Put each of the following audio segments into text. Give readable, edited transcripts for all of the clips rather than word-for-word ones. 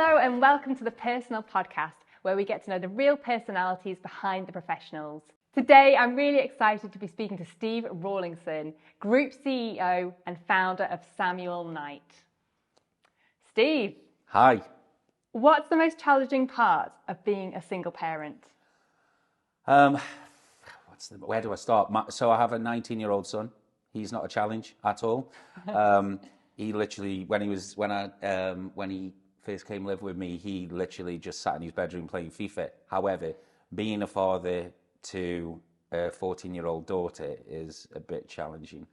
Hello and welcome to the Personal Podcast, where we get to know the real personalities behind the professionals. Today, I'm really excited to be speaking to Steve Rawlingson, Group CEO and founder of Samuel Knight. Steve. Hi. What's the most challenging part of being a single parent? Where do I start? So I have a 19-year-old son. He's not a challenge at all. He literally, when he first came live with me, he literally just sat in his bedroom playing FIFA. However, being a father to a 14-year-old daughter is a bit challenging.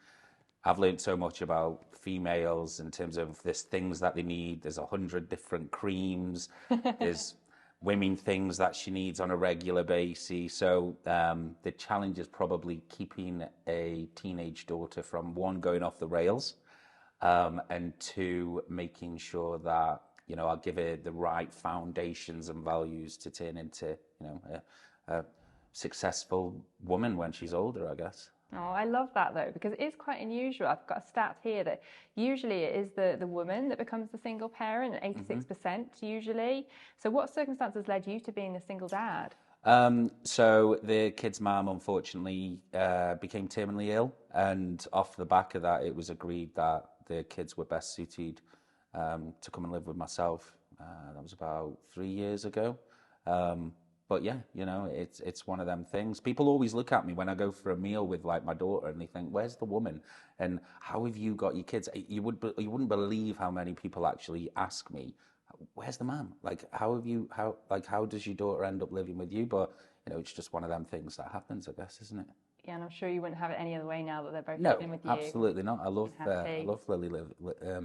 I've learned so much about females in terms of there's things that they need. There's 100 different creams. There's women things that she needs on a regular basis. So the challenge is probably keeping a teenage daughter from, one, going off the rails, and two, making sure that, I'll give her the right foundations and values to turn into, a successful woman when she's older, I guess. Oh, I love that though, because it is quite unusual. I've got a stat here that usually it is the woman that becomes the single parent, 86% usually. So what circumstances led you to being a single dad? So the kid's mum, unfortunately, became terminally ill. And off the back of that, it was agreed that the kids were best suited to come and live with myself. That was about 3 years ago. But yeah, it's one of them things. People always look at me when I go for a meal with like my daughter, and they think, "Where's the woman? And how have you got your kids?" You wouldn't believe how many people actually ask me, "Where's the man? Like, how does your daughter end up living with you?" But it's just one of them things that happens, I guess, isn't it? Yeah, and I'm sure you wouldn't have it any other way now that they're both living with you. No, absolutely not. I love Lily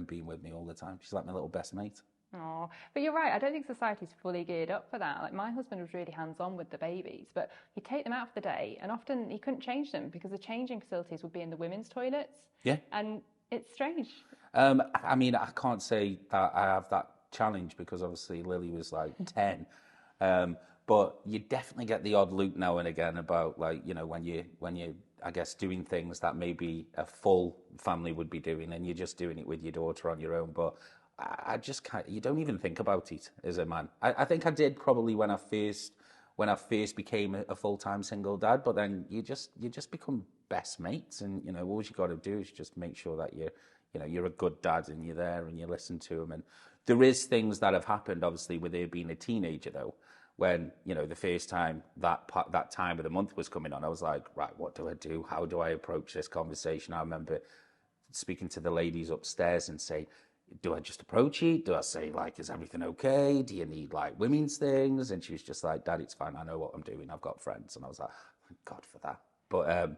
being with me all the time. She's like my little best mate. Oh, but you're right. I don't think society's fully geared up for that. Like my husband was really hands-on with the babies, but he'd take them out for the day, and often he couldn't change them because the changing facilities would be in the women's toilets. Yeah, and it's strange. I mean, I can't say that I have that challenge because obviously Lily was like 10. But you definitely get the odd loop now and again about like when you I guess doing things that maybe a full family would be doing, and you're just doing it with your daughter on your own, but. I just can't. You don't even think about it as a man. I think I did probably when I first became a full-time single dad. But then you just become best mates, and all you got to do is just make sure that you're a good dad and you're there and you listen to them. And there is things that have happened, obviously, with her being a teenager though. When the first time that time of the month was coming on, I was like, right, what do I do? How do I approach this conversation? I remember speaking to the ladies upstairs and saying, do I just approach it? Do I say, like, is everything okay? Do you need, like, women's things? And she was just like, Dad, it's fine. I know what I'm doing. I've got friends. And I was like, thank God for that. But,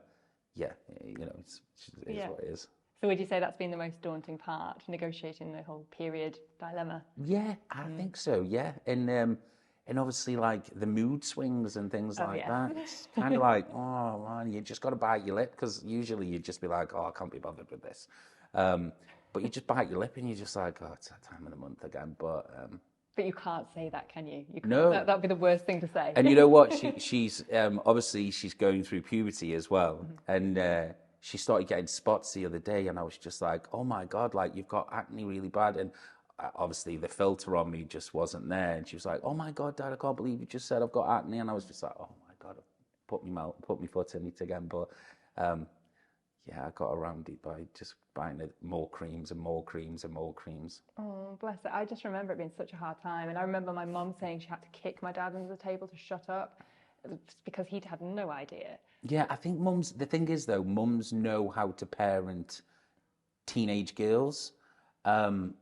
yeah, it's what it is. So would you say that's been the most daunting part, negotiating the whole period dilemma? Yeah, I think so, yeah. And obviously, like, the mood swings and things like that. It's kind of like, oh, man, you just got to bite your lip, because usually you'd just be like, oh, I can't be bothered with this. But you just bite your lip and you're just like, oh, it's that time of the month again. But you can't say that, can you? No. That'd be the worst thing to say. And you know what? She's obviously she's going through puberty as well. Mm-hmm. And she started getting spots the other day. And I was just like, oh, my God, like you've got acne really bad. And obviously the filter on me just wasn't there. And she was like, oh, my God, Dad, I can't believe you just said I've got acne. And I was just like, oh, my God, I've put my foot in it again. But yeah, I got around it by just buying more creams and more creams and more creams. Oh, bless it. I just remember it being such a hard time. And I remember my mum saying she had to kick my dad under the table to shut up because he'd had no idea. Yeah, I think the thing is though, mums know how to parent teenage girls. And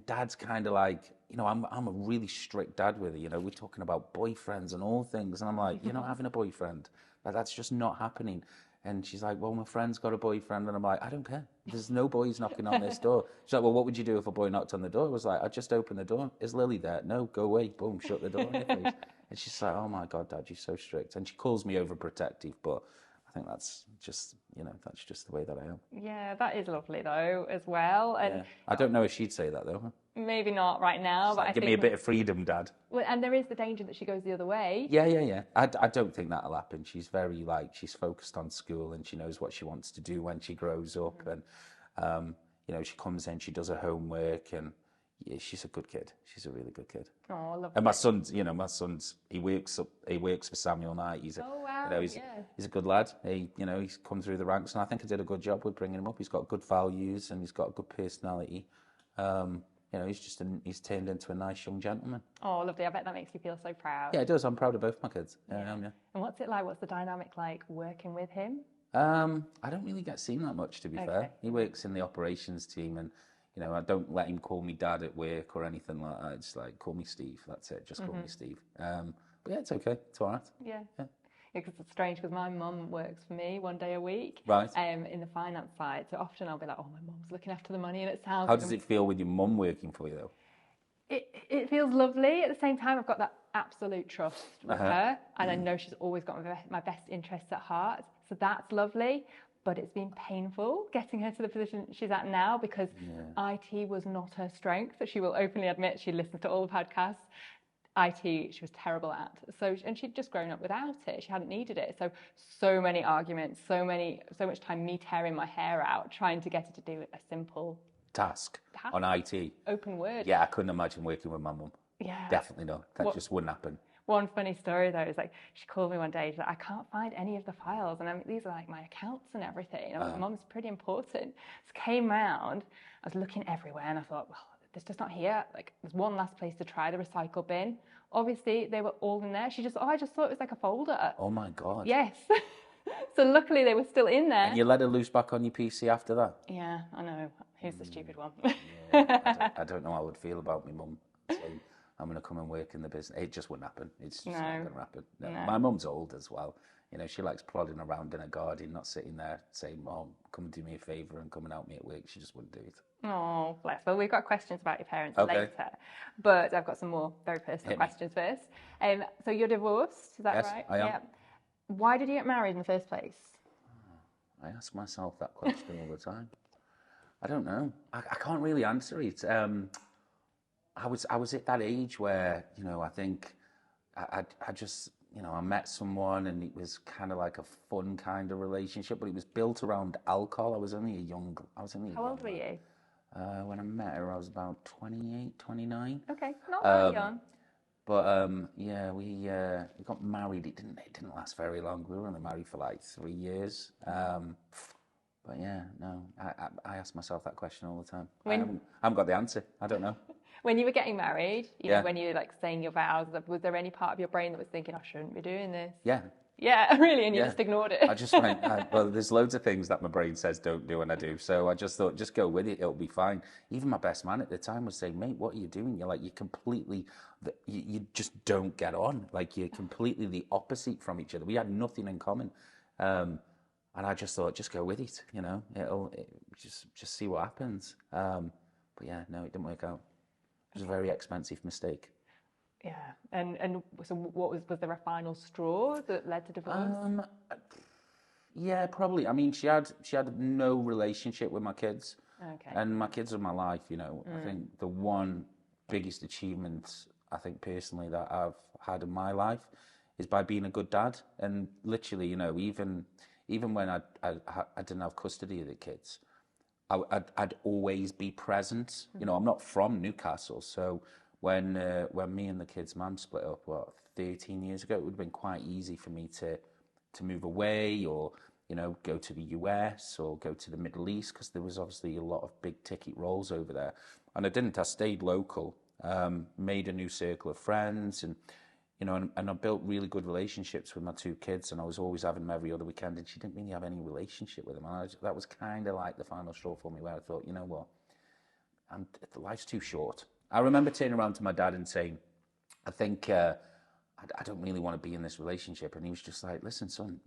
dad's kind of like, I'm a really strict dad with her. We're talking about boyfriends and all things. And I'm like, you're not having a boyfriend. That's just not happening. And she's like, well, my friend's got a boyfriend. And I'm like, I don't care. There's no boys knocking on this door. She's like, well, what would you do if a boy knocked on the door? I was like, I'd just open the door. Is Lily there? No, go away. Boom, shut the door in your face. And she's like, oh, my God, Dad, you're so strict. And she calls me overprotective, but I think that's just, that's just the way that I am. Yeah, that is lovely, though, as well. And yeah. I don't know if she'd say that, though. Huh? Maybe not right now, but like, I think... Give me a bit of freedom, Dad. Well, and there is the danger that she goes the other way. Yeah. I don't think that'll happen. She's very, she's focused on school and she knows what she wants to do when she grows up. And, she comes in, she does her homework and, yeah, she's a good kid. She's a really good kid. Oh, lovely. And my son's, he works for Samuel Knight. He's a, Oh, wow, he's a good lad. He's come through the ranks, and I think I did a good job with bringing him up. He's got good values and he's got a good personality. He's turned into a nice young gentleman. Oh, lovely. I bet that makes you feel so proud. Yeah, it does. I'm proud of both my kids. Yeah. And what's it like? What's the dynamic like working with him? I don't really get seen that much, to be fair. He works in the operations team, and I don't let him call me dad at work or anything like that. It's like, call me Steve. That's it. Just call me Steve. But yeah, it's okay. It's all right. Yeah. Because it's strange, because my mum works for me one day a week, right? In the finance side. So often I'll be like, oh, my mum's looking after the money, and it sounds. How does it feel with your mum working for you, though? It feels lovely. At the same time, I've got that absolute trust with her, and I know she's always got my best interests at heart. So that's lovely. But it's been painful getting her to the position she's at now, because IT was not her strength. She will openly admit she listens to all the podcasts. IT, she was terrible at. And she'd just grown up without it. She hadn't needed it. So many arguments, so much time me tearing my hair out, trying to get her to do a simple task on IT. Open Word. Yeah, I couldn't imagine working with my mum. Yeah. Definitely not. That just wouldn't happen. One funny story, though, is like, she called me one day, she's like, I can't find any of the files, and these are like my accounts and everything. And Mum's pretty important. So came round, I was looking everywhere, and I thought, well, this just not here. Like, there's one last place to try, the recycle bin. Obviously, they were all in there. I just thought it was like a folder. Oh my God. Yes. So luckily they were still in there. And you let her loose back on your PC after that? Yeah, I know. Who's the stupid one? I don't know how I would feel about my mum saying, I'm going to come and work in the business. It just wouldn't happen. It's just not going to happen. No. My mum's old as well. She likes plodding around in a garden, not sitting there saying, Mom, come do me a favour and come and help me at work. She just wouldn't do it. Oh, bless. Well, we've got questions about your parents later. But I've got some more very personal questions first. So you're divorced, is that right? Yes, I am. Yeah. Why did you get married in the first place? I ask myself that question all the time. I don't know. I can't really answer it. I was at that age where, I think I just, I met someone and it was kind of like a fun kind of relationship, but it was built around alcohol. I was only a young. How old were you? When I met her, I was about 28, 29. Okay, not that young. But we got married. It didn't last very long. We were only married for like 3 years. But yeah, no, I ask myself that question all the time. I haven't got the answer. I don't know. When you were getting married, know, when you were like saying your vows, was there any part of your brain that was thinking, I shouldn't be doing this? Yeah. Yeah, really, and you just ignored it. I just went, well, there's loads of things that my brain says don't do and I do. So I just thought, just go with it, it'll be fine. Even my best man at the time was saying, mate, what are you doing? You just don't get on. Like, you're completely the opposite from each other. We had nothing in common. And I just thought, just go with it, just see what happens. But yeah, no, it didn't work out. It was a very expensive mistake. Yeah, and so what was there a final straw that led to divorce? Yeah, probably. I mean, she had no relationship with my kids. Okay. And my kids are my life, I think the one biggest achievement, I think personally, that I've had in my life is by being a good dad. And literally, even when I didn't have custody of the kids, I'd always be present. I'm not from Newcastle, so when me and the kids' mum split up, 13 years ago, it would have been quite easy for me to move away or, go to the US or go to the Middle East, because there was obviously a lot of big ticket roles over there. And I didn't. I stayed local, made a new circle of friends, and, and I built really good relationships with my two kids, and I was always having them every other weekend, and she didn't really have any relationship with them. And that was kind of like the final straw for me, where I thought, you know what, life's too short. I remember turning around to my dad and saying, I think I don't really want to be in this relationship. And he was just like, listen, son,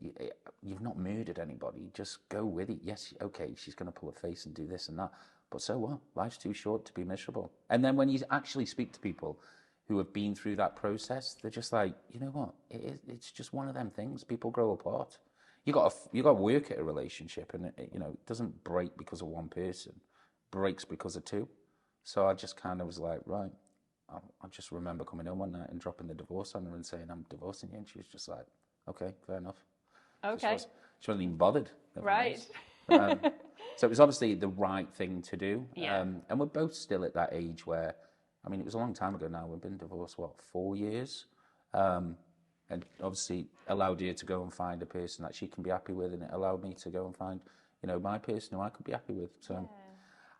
you've not murdered anybody. Just go with it. Yes, okay, she's going to pull her face and do this and that. But so what? Life's too short to be miserable. And then when you actually speak to people who have been through that process, they're just like, you know what? It's just one of them things. People grow apart. You got to work at a relationship, and it doesn't break because of one person. It breaks because of two. So I just kind of was like, right. I just remember coming home one night and dropping the divorce on her and saying, I'm divorcing you. And she was just like, okay, fair enough. Okay. She wasn't even bothered. Right. So it was obviously the right thing to do. Yeah. And we're both still at that age where, I mean, it was a long time ago now. We've been divorced, 4 years? And obviously allowed her to go and find a person that she can be happy with, and it allowed me to go and find, my person who I could be happy with. So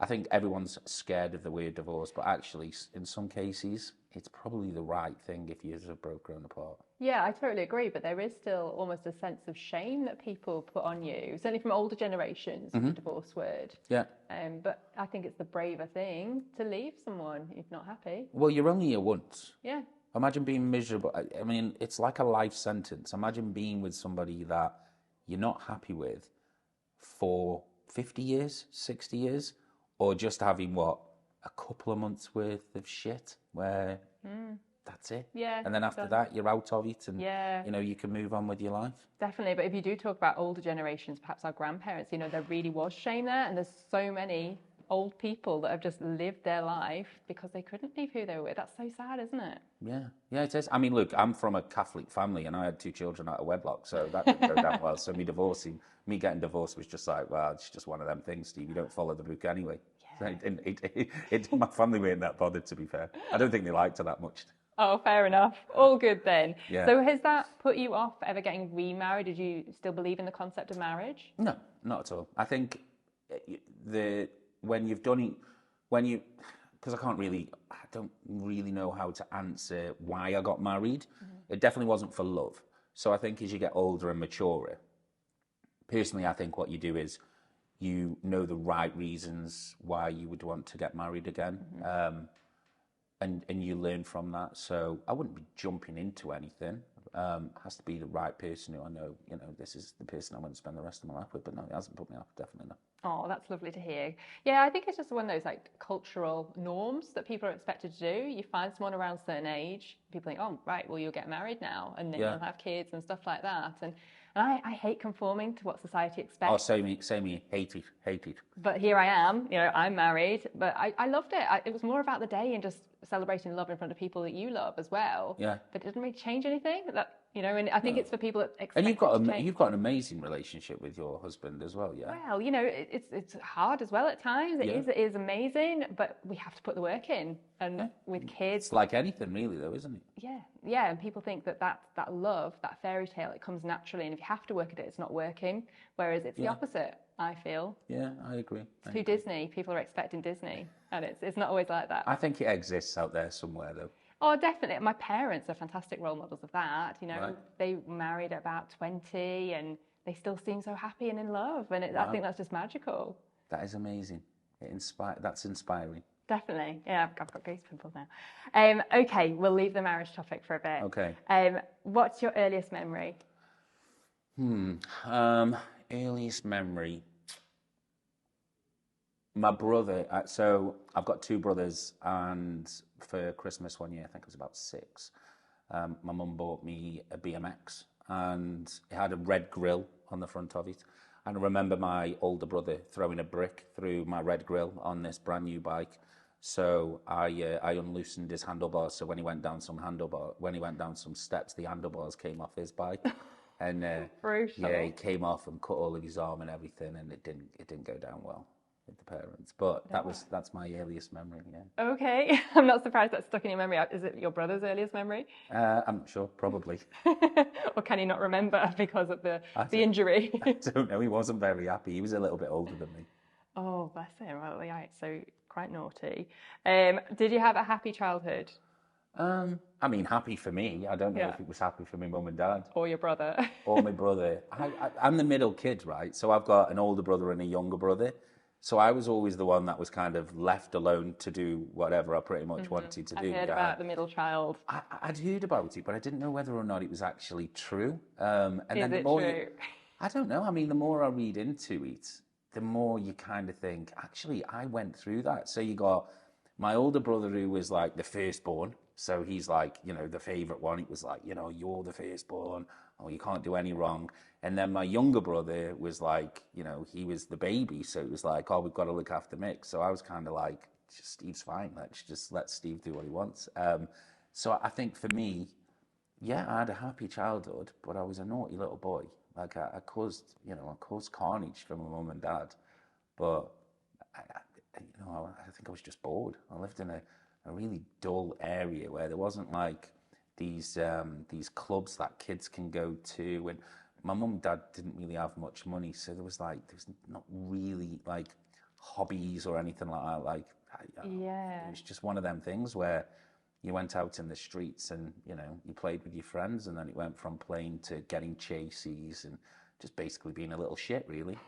I think everyone's scared of the word divorce, but actually, in some cases, it's probably the right thing if you have both grown apart. Yeah, I totally agree, but there is still almost a sense of shame that people put on you, certainly from older generations, the divorce word. Yeah. But I think it's the braver thing to leave someone if not happy. Well, you're only here once. Yeah. Imagine being miserable. I mean, it's like a life sentence. Imagine being with somebody that you're not happy with for 50 years, 60 years, or just having, a couple of months worth of shit where that's it. Yeah. And then after that, you're out of it and, yeah. You can move on with your life. Definitely. But if you do talk about older generations, perhaps our grandparents, there really was shame there. And there's so many old people that have just lived their life because they couldn't leave who they were with. That's so sad, isn't it? Yeah, it is. I mean, look, I'm from a Catholic family and I had 2 children out of wedlock, so that didn't go down well. So me getting divorced was just like, well, it's just one of them things, Steve. You don't follow the book anyway. Yeah. So my family weren't that bothered, to be fair. I don't think they liked her that much. Oh, fair enough. All good then. Yeah. So has that put you off ever getting remarried? Did you still believe in the concept of marriage? No, not at all. I think when you've done it, because I don't really know how to answer why I got married. It definitely wasn't for love. So I think as you get older and maturer, personally, I think what you do is you know the right reasons why you would want to get married again. And you learn from that. So I wouldn't be jumping into anything. It has to be the right person who I know, this is the person I want to spend the rest of my life with. But no, it hasn't put me off, definitely not. Oh, that's lovely to hear. Yeah, I think it's just one of those cultural norms that people are expected to do. You find someone around a certain age, people think, oh, right, well, you'll get married now, and then you'll have kids and stuff like that. And I hate conforming to what society expects. Oh, same me, hate it. But here I am, I'm married, but I loved it. It was more about the day and just celebrating love in front of people that you love as well. Yeah. But it didn't really change anything. And I think it's for people that expect. And you've got an amazing relationship with your husband as well, yeah. Well, it's hard as well at times. It is amazing, but we have to put the work in. And with kids, it's like anything, really, though, isn't it? Yeah. And people think that love, that fairy tale, it comes naturally, and if you have to work at it, it's not working. Whereas it's the opposite, I feel. Yeah, I agree. Too Disney. People are expecting Disney, and it's not always like that. I think it exists out there somewhere, though. Oh, definitely. My parents are fantastic role models of that. Right. They married at about 20 and they still seem so happy and in love. And I think that's just magical. That is amazing. That's inspiring. Definitely. Yeah, I've got goosebumps now. Okay, we'll leave the marriage topic for a bit. Okay. What's your earliest memory? Earliest memory. My brother, so I've got 2 brothers, and for Christmas one year, I think it was about 6, my mum bought me a BMX, and it had a red grill on the front of it. And I remember my older brother throwing a brick through my red grill on this brand new bike. So I unloosened his handlebars. So when he went down some steps, the handlebars came off his bike. And he came off and cut all of his arm and everything, and it didn't go down well with the parents. But that's my earliest memory. Yeah. Okay, I'm not surprised that's stuck in your memory. Is it your brother's earliest memory? I'm not sure, probably. Or can you not remember because of the injury? I don't know. He wasn't very happy. He was a little bit older than me. Oh, bless him. Well, yeah, so quite naughty. Did you have a happy childhood? I mean, happy for me. I don't know if it was happy for my mum and dad. Or your brother. Or my brother. I'm the middle kid, right? So I've got an older brother and a younger brother. So I was always the one that was kind of left alone to do whatever I pretty much wanted to do. I heard about the middle child. I'd heard about it, but I didn't know whether or not it was actually true. Is it true? I don't know. I mean, the more I read into it, the more you kind of think, actually, I went through that. So you got my older brother who was like the firstborn. So he's like, the favourite one. It was like, you're the firstborn. Oh, you can't do any wrong. And then my younger brother was like, he was the baby. So it was like, oh, we've got to look after Mick. So I was kind of like, Steve's fine. Let's just let Steve do what he wants. So I think for me, I had a happy childhood, but I was a naughty little boy. Like I caused carnage for my mum and dad. But I think I was just bored. I lived in a a really dull area where there wasn't like these clubs that kids can go to, and my mum and dad didn't really have much money, so there was not really like hobbies or anything like that. Like, it was just one of them things where you went out in the streets and, you know, you played with your friends, and then it went from playing to getting chases and just basically being a little shit, really.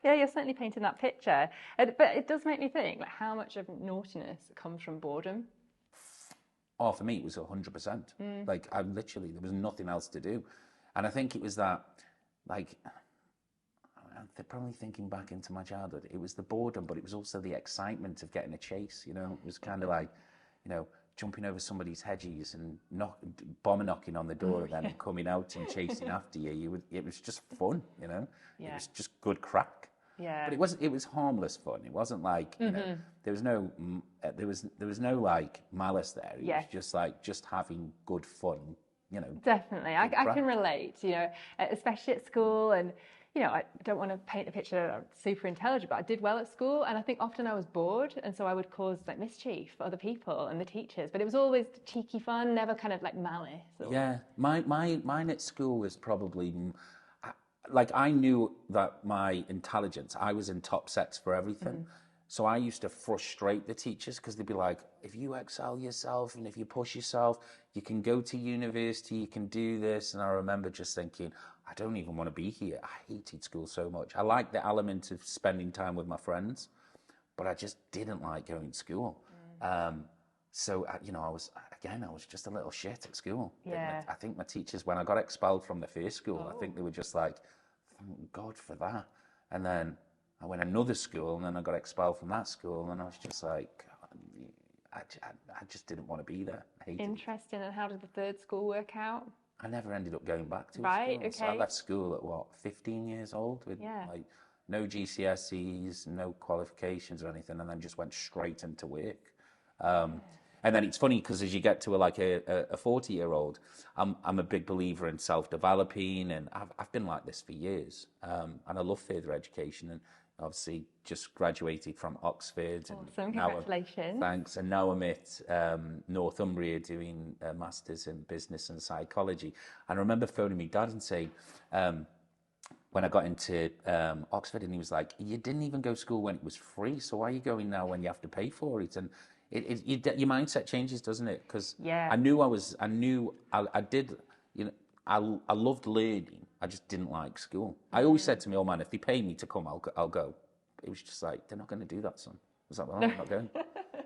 Yeah, you're certainly painting that picture. But it does make me think, like, how much of naughtiness comes from boredom? Oh, for me, it was 100%. Like, there was nothing else to do. And I think it was that, like, probably thinking back into my childhood, it was the boredom, but it was also the excitement of getting a chase, you know? It was kind of like, you know, jumping over somebody's hedges and bomber knocking on the door and then coming out and chasing after you. It was just fun, you know? It was just good crack. Yeah. But it was harmless fun. It wasn't like, you know, there was no like malice there. It was just like just having good fun, you know. Definitely. I can relate, you know, especially at school. And, you know, I don't want to paint a picture of super intelligent, but I did well at school. And I think often I was bored. And so I would cause like mischief for other people and the teachers. But it was always cheeky fun, never kind of like malice. Yeah. Mine at school was probably... Like, I knew that my intelligence, I was in top sets for everything. So I used to frustrate the teachers because they'd be like, if you excel yourself and if you push yourself, you can go to university, you can do this. And I remember just thinking, I don't even want to be here. I hated school so much. I liked the element of spending time with my friends, but I just didn't like going to school. So, you know, I was just a little shit at school. Yeah. I think my teachers, when I got expelled from the first school, I think they were just like, thank God for that. And then I went another school, and then I got expelled from that school, and I was just like, I just didn't want to be there. I hated it. Interesting. And how did the third school work out? I never ended up going back to school. Okay. So I left school at 15 years old with like no GCSEs, no qualifications or anything, and then just went straight into work. And then it's funny because as you get to a 40-year-old, I'm a big believer in self-developing, and I've been like this for years. And I love further education, and obviously just graduated from Oxford. Awesome, and congratulations. Thanks. And now I'm at Northumbria doing a master's in business and psychology. And I remember phoning my dad and saying, when I got into Oxford, and he was like, you didn't even go to school when it was free, so why are you going now when you have to pay for it? And your mindset changes, doesn't it? Because I did, you know, I loved learning. I just didn't like school. I always said to me, oh man, if they pay me to come, I'll go. It was just like, they're not going to do that, son. I was like, well, I'm not going.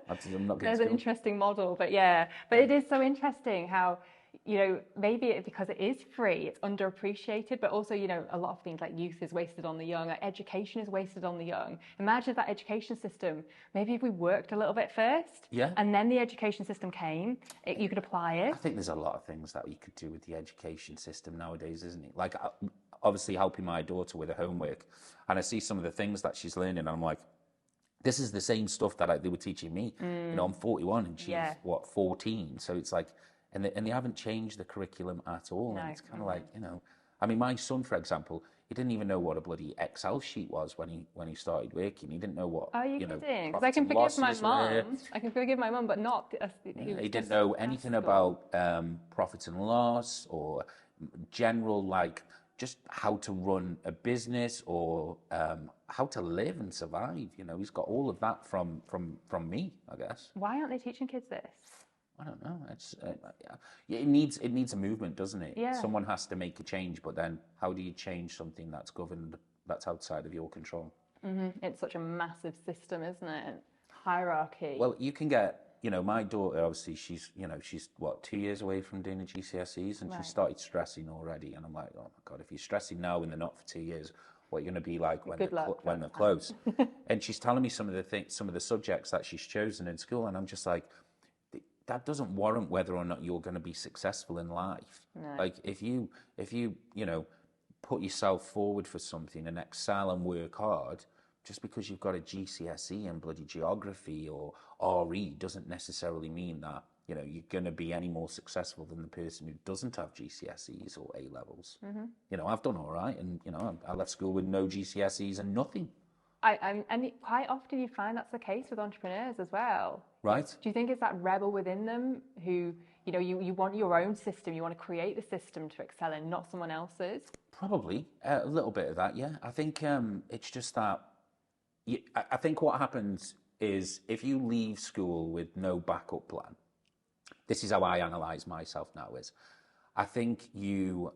I'm not going. There's an interesting model, but it is so interesting how, you know, maybe because it is free, it's underappreciated, but also, you know, a lot of things like youth is wasted on the young, like education is wasted on the young. Imagine if that education system, maybe if we worked a little bit first, and then the education system came, you could apply it. I think there's a lot of things that you could do with the education system nowadays, isn't it? Like, obviously helping my daughter with her homework, and I see some of the things that she's learning, and I'm like, this is the same stuff that they were teaching me. You know, I'm 41 and she's 14, so it's like, and they haven't changed the curriculum at all. No. And it's kind of like, you know, I mean, my son, for example, he didn't even know what a bloody Excel sheet was when he started working. He didn't know what. Are you kidding? Because I can forgive my mum. I can forgive my mum, but not. He didn't know anything about profit and loss or general, like, just how to run a business or how to live and survive. You know, he's got all of that from me, I guess. Why aren't they teaching kids this? I don't know. It's it needs a movement, doesn't it? Yeah. Someone has to make a change, but then how do you change something that's governed, that's outside of your control? It's such a massive system, isn't it? Hierarchy. Well, you can get, you know, my daughter, obviously, she's what, 2 years away from doing the GCSEs, and she started stressing already. And I'm like, oh my God, if you're stressing now and they're not for 2 years, what are you going to be like when they're close? And she's telling me some of the subjects that she's chosen in school, and I'm just like, that doesn't warrant whether or not you're going to be successful in life. No. Like, if you you know, put yourself forward for something and excel and work hard, just because you've got a GCSE in bloody geography or RE doesn't necessarily mean that, you know, you're going to be any more successful than the person who doesn't have GCSEs or A levels. You know, I've done all right, and, you know, I left school with no GCSEs and nothing. And quite often you find that's the case with entrepreneurs as well. right? Do you think it's that rebel within them who, you know, you want your own system, you want to create the system to excel in, not someone else's? Probably a little bit of that, yeah. I think it's just that. I think what happens is if you leave school with no backup plan, this is how I analyse myself now. Is I think you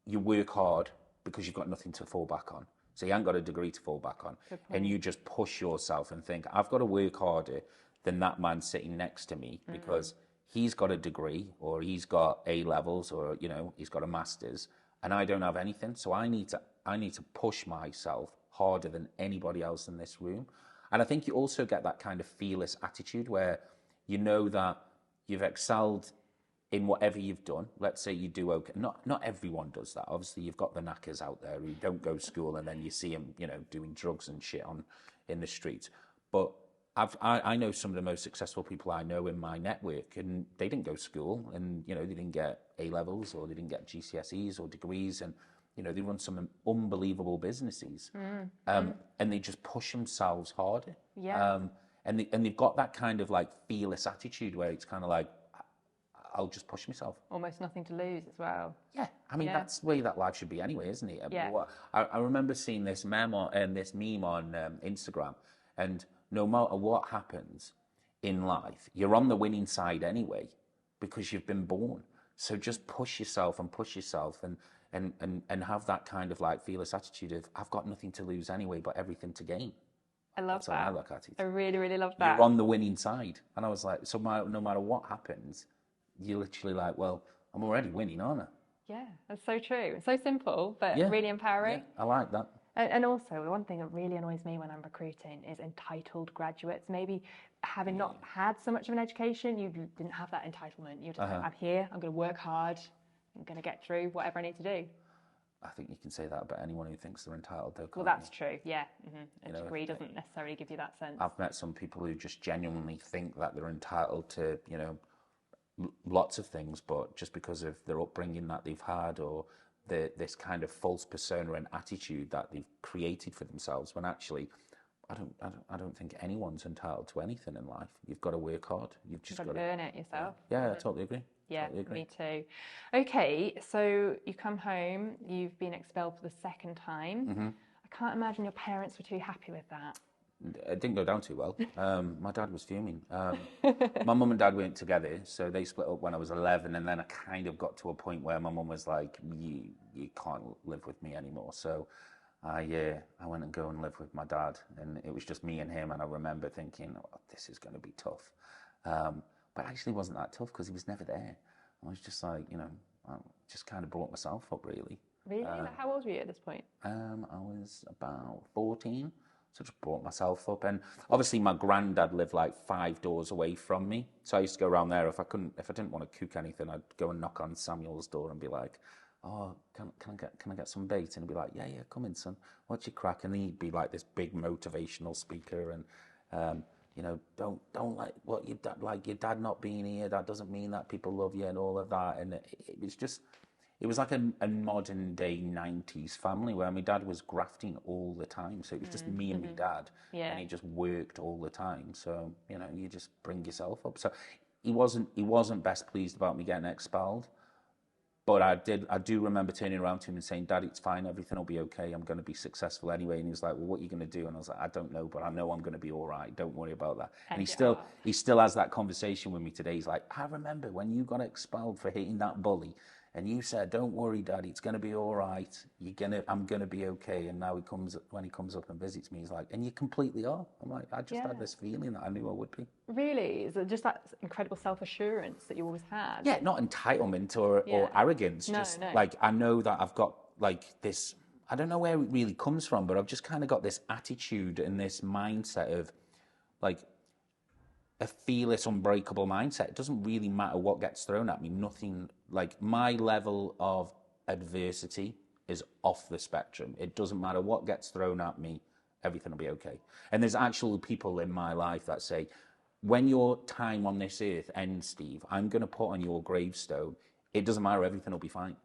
work hard because you've got nothing to fall back on. So you haven't got a degree to fall back on, and you just push yourself and think, I've got to work harder than that man sitting next to me because he's got a degree or he's got A levels or, you know, he's got a master's and I don't have anything. So I need to push myself harder than anybody else in this room. And I think you also get that kind of fearless attitude where you know that you've excelled in whatever you've done. Let's say you do okay. Not everyone does that. Obviously, you've got the knackers out there who don't go to school and then you see them, you know, doing drugs and shit in the streets. But I know some of the most successful people I know in my network, and they didn't go to school, and you know they didn't get A levels or they didn't get GCSEs or degrees, and you know they run some unbelievable businesses, and they just push themselves harder. Yeah. And they've got that kind of like fearless attitude where it's kind of like, I'll just push myself. Almost nothing to lose as well. Yeah, I mean that's the way that life should be anyway, isn't it? Yeah. I remember seeing this meme on Instagram, and no matter what happens in life, you're on the winning side anyway because you've been born. So just push yourself and have that kind of like fearless attitude of I've got nothing to lose anyway, but everything to gain. I love That's that. how I look at it. I really, really love that. You're on the winning side, and I was like, so no matter what happens, you're literally like, well, I'm already winning, aren't I? Yeah, that's so true. It's so simple, but Yeah. really empowering. Yeah, I like that. And also, the one thing that really annoys me when I'm recruiting is entitled graduates. Maybe having not had so much of an education, you didn't have that entitlement. You're just like, I'm here, I'm going to work hard, I'm going to get through whatever I need to do. I think you can say that about anyone who thinks they're entitled, though. Well, that's true, yeah. A You know, degree doesn't necessarily give you that sense. I've met some people who just genuinely think that they're entitled to, you know, lots of things, but just because of their upbringing that they've had or this kind of false persona and attitude that they've created for themselves, when actually I don't think anyone's entitled to anything in life. You've got to work hard. You've just got to earn it yourself. Yeah, I totally agree. Yeah, totally agree. Me too. Okay, so you come home, you've been expelled for the second time. I can't imagine your parents were too happy with that. It didn't go down too well. My dad was fuming. My mum and dad weren't together, so they split up when I was 11, and then I kind of got to a point where my mum was like, you can't live with me anymore. So I went and go and lived with my dad, and it was just me and him, and I remember thinking, oh, this is going to be tough. But actually it wasn't that tough because he was never there. I was just like, you know, I just kind of brought myself up, really. Really? How old were you at this point? I was about 14. So just brought myself up, and obviously my granddad lived like 5 doors away from me. So I used to go around there if I didn't want to cook anything, I'd go and knock on Samuel's door and be like, "Oh, can I get some bait?" And he'd be like, "Yeah, come in, son. What's your crack?" And he'd be like this big motivational speaker, and you know, don't like what your dad, like your dad not being here. That doesn't mean that people love you and all of that. And it was just. It was like a modern day 90s family where my dad was grafting all the time. So it was just me and my dad. Yeah. And he just worked all the time. So, you know, you just bring yourself up. So he wasn't best pleased about me getting expelled. But I do remember turning around to him and saying, "Dad, it's fine. Everything will be okay. I'm going to be successful anyway." And he was like, "Well, what are you going to do?" And I was like, "I don't know, but I know I'm going to be all right. Don't worry about that." And he still has that conversation with me today. He's like, "I remember when you got expelled for hitting that bully. And you said, 'Don't worry, Daddy, it's going to be all right. I'm going to be okay.'" And now when he comes up and visits me, he's like, "And you completely are." I'm like, I just had this feeling that I knew I would be. Really? Is it just that incredible self-assurance that you always had? Yeah, not entitlement or arrogance. No. Like, I know that I've got like this, I don't know where it really comes from, but I've just kind of got this attitude and this mindset of like, a fearless, unbreakable mindset. It doesn't really matter what gets thrown at me. Nothing, like my level of adversity is off the spectrum. It doesn't matter what gets thrown at me, everything will be okay. And there's actual people in my life that say, when your time on this earth ends, Steve, I'm going to put on your gravestone, it doesn't matter, everything will be fine.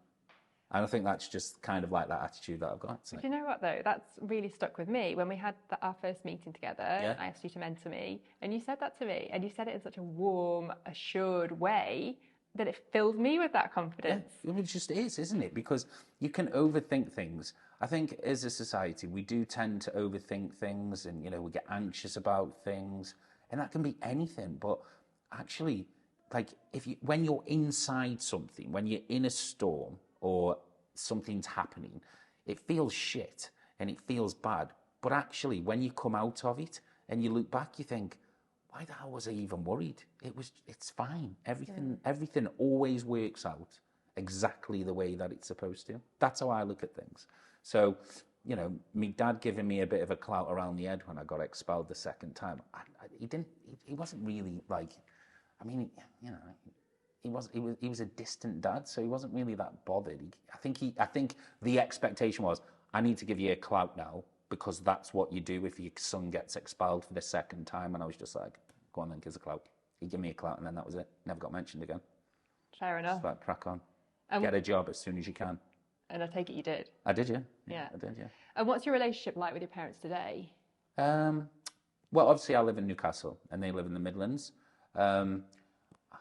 And I think that's just kind of like that attitude that I've got. So. Do you know what though? That's really stuck with me. When we had our first meeting together, I asked you to mentor me, and you said that to me, and you said it in such a warm, assured way that it filled me with that confidence. Yeah, it just is, isn't it? Because you can overthink things. I think as a society, we do tend to overthink things, and we get anxious about things, and that can be anything. But actually, like when you're inside something, when you're in a storm or something's happening, it feels shit and it feels bad. But actually, when you come out of it and you look back, you think, why the hell was I even worried? It's fine. Everything always works out exactly the way that it's supposed to. That's how I look at things. So, my dad giving me a bit of a clout around the head when I got expelled the second time. He wasn't really like, he was a distant dad, so he wasn't really that bothered. I think the expectation was, I need to give you a clout now because that's what you do if your son gets expelled for the second time. And I was just like, go on then, give us a clout. He gave me a clout, and then that was it. Never got mentioned again. Fair enough. Just like, crack on. Get a job as soon as you can. And I take it you did. I did, yeah. Yeah. I did, yeah. And what's your relationship like with your parents today? Well, obviously I live in Newcastle and they live in the Midlands. How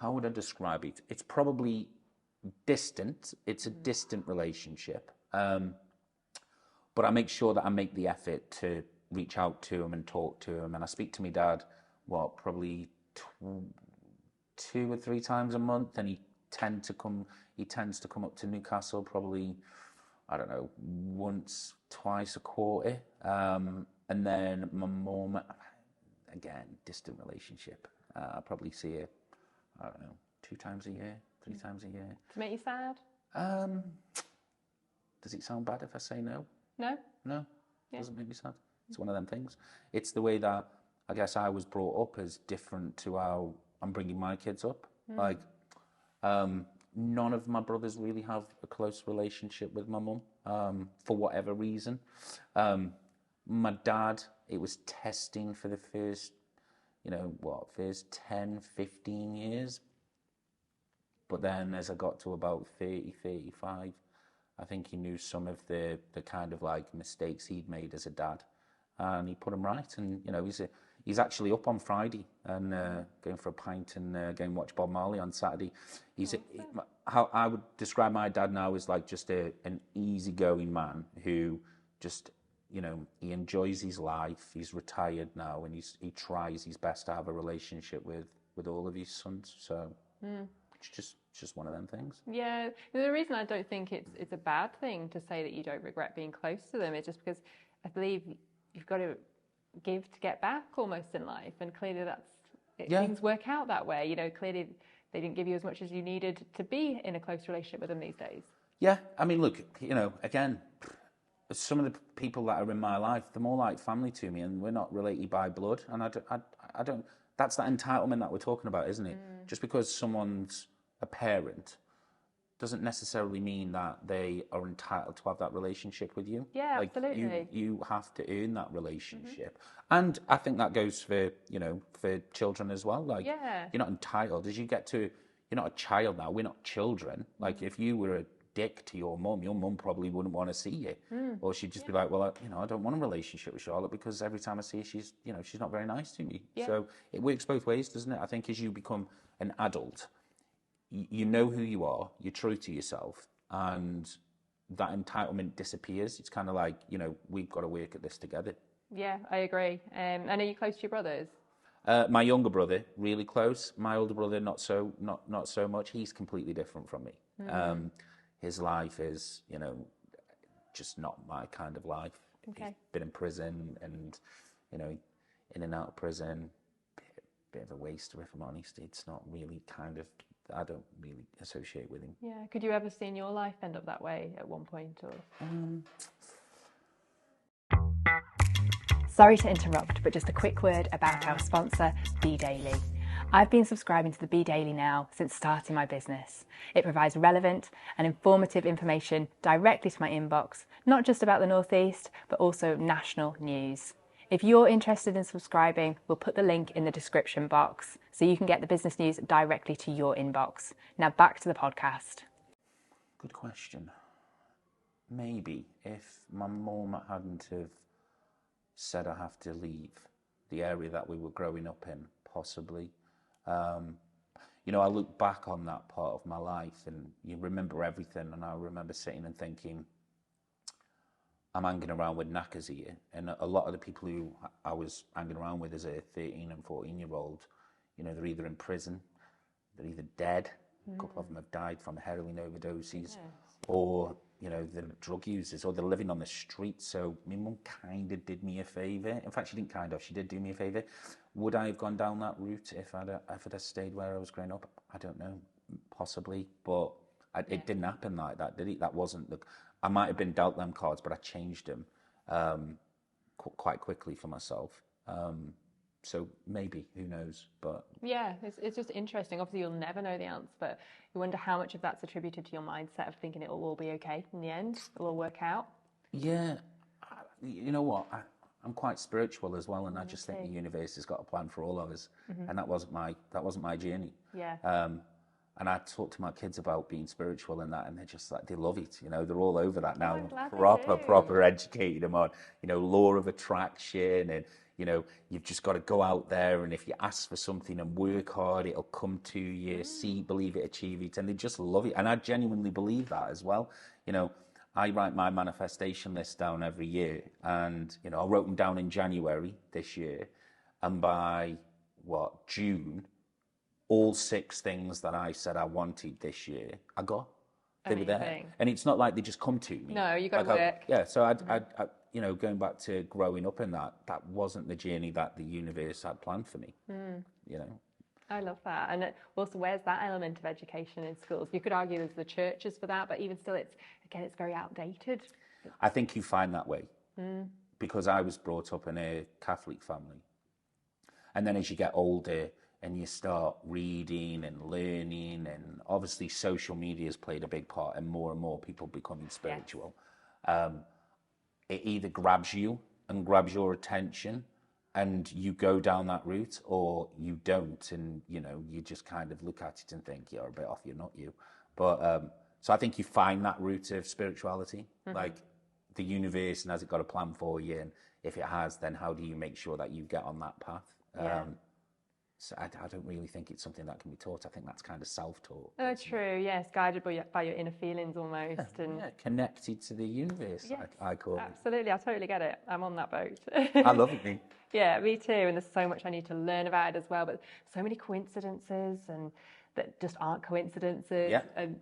would I describe it? It's probably distant. It's a distant relationship. But I make sure that I make the effort to reach out to him and talk to him. And I speak to my dad, probably 2 or 3 times a month. And he tends to come up to Newcastle probably, I don't know, once, twice a quarter. And then my mum, again, distant relationship. I probably see her, I don't know, 2 times a year, 3 times a year. To make you sad? Does it sound bad if I say no? No? No, doesn't make me sad. It's one of them things. It's the way that I guess I was brought up as different to how I'm bringing my kids up. Like, none of my brothers really have a close relationship with my mum, for whatever reason. My dad, it was testing for the first 10, 15 years. But then as I got to about 30, 35, I think he knew some of the kind of like mistakes he'd made as a dad, and he put them right. And he's actually up on Friday and going for a pint and going to watch Bob Marley on Saturday. How I would describe my dad now is like just an easygoing man who just he enjoys his life. He's retired now, and he tries his best to have a relationship with all of his sons. So it's just one of them things. Yeah, the reason I don't think it's a bad thing to say that you don't regret being close to them is just because I believe you've got to give to get back almost in life, and clearly things work out that way. Clearly they didn't give you as much as you needed to be in a close relationship with them these days. Yeah, I mean, look, again, some of the people that are in my life, they're more like family to me, and we're not related by blood. And I don't. That's that entitlement that we're talking about, isn't it? Just because someone's a parent doesn't necessarily mean that they are entitled to have that relationship with you. Yeah, absolutely. You have to earn that relationship, and I think that goes for for children as well. Like, you're not entitled as you get to. You're not a child now. We're not children. Like, if you were a dick to your mum probably wouldn't want to see you, or she'd just be like, well, I don't want a relationship with Charlotte because every time I see her, she's not very nice to me. So it works both ways, doesn't it? I think as you become an adult, you know who you are, you're true to yourself, and that entitlement disappears. It's kind of like, we've got to work at this together. Yeah, I agree. And are you close to your brothers? My younger brother, really close. My older brother, not so much. He's completely different from me. His life is, just not my kind of life. Okay. He's been in prison and, in and out of prison. Bit of a waster, if I'm honest. It's not really I don't really associate with him. Yeah. Could you ever see your life end up that way at one point? Or? Sorry to interrupt, but just a quick word about our sponsor, Be Daily. I've been subscribing to the Be Daily now since starting my business. It provides relevant and informative information directly to my inbox, not just about the North East, but also national news. If you're interested in subscribing, we'll put the link in the description box so you can get the business news directly to your inbox. Now back to the podcast. Good question. maybe if my mum hadn't have said I have to leave the area that we were growing up in, possibly. You know, I look back on that part of my life and you remember everything, and I remember sitting and thinking, I'm hanging around with knackers here, and a lot of the people who I was hanging around with as a 13 and 14-year-old, you know, they're either in prison, they're either dead, a couple of them have died from heroin overdoses, or, you know, they're drug users, or they're living on the street. So my mum kind of did me a favour. In fact, she didn't kind of, she did do me a favour. Would I have gone down that route if I'd have stayed where I was growing up? I don't know, possibly, but it didn't happen like that, did it? That wasn't the... I might have been dealt them cards, but I changed them quite quickly for myself. So maybe, who knows? But yeah, it's just interesting. Obviously, you'll never know the answer, but you wonder how much of that's attributed to your mindset of thinking it will all be okay in the end, it'll all work out. Yeah, you know what? I'm quite spiritual as well, and I just think the universe has got a plan for all of us, and that wasn't my journey. Yeah. And I talk to my kids about being spiritual and that, and they're just like, they love it. You know, they're all over that now. I'm glad they Proper educated them on, you know, law of attraction, and, you know, you've just got to go out there, and if you ask for something and work hard, it'll come to you, see, believe it, achieve it, and they just love it. And I genuinely believe that as well. You know, I write my manifestation list down every year, and, you know, I wrote them down in January this year, and by, June, all 6 things that I said I wanted this year, I got. They were there. And it's not like they just come to me. No, you got to work. So I, you know, going back to growing up in that wasn't the journey that the universe had planned for me, you know. I love that. And also, where's that element of education in schools? You could argue there's the churches for that, but even still, it's very outdated. I think you find that way because I was brought up in a Catholic family. And then as you get older, and you start reading and learning, and obviously social media has played a big part, and more people becoming spiritual. It either grabs you and grabs your attention, and you go down that route, or you don't, and, you know, you just kind of look at it and think, you're a bit off, you're not you. But so I think you find that route of spirituality, like the universe, and has it got a plan for you? And if it has, then how do you make sure that you get on that path? So I don't really think it's something that can be taught. I think that's kind of self-taught. Oh, true. Yes, guided by your inner feelings almost, and connected to the universe. Yes, I call it. Absolutely, I totally get it. I'm on that boat. I love it. Yeah, me too. And there's so much I need to learn about it as well. But so many coincidences, and that just aren't coincidences. Yeah. And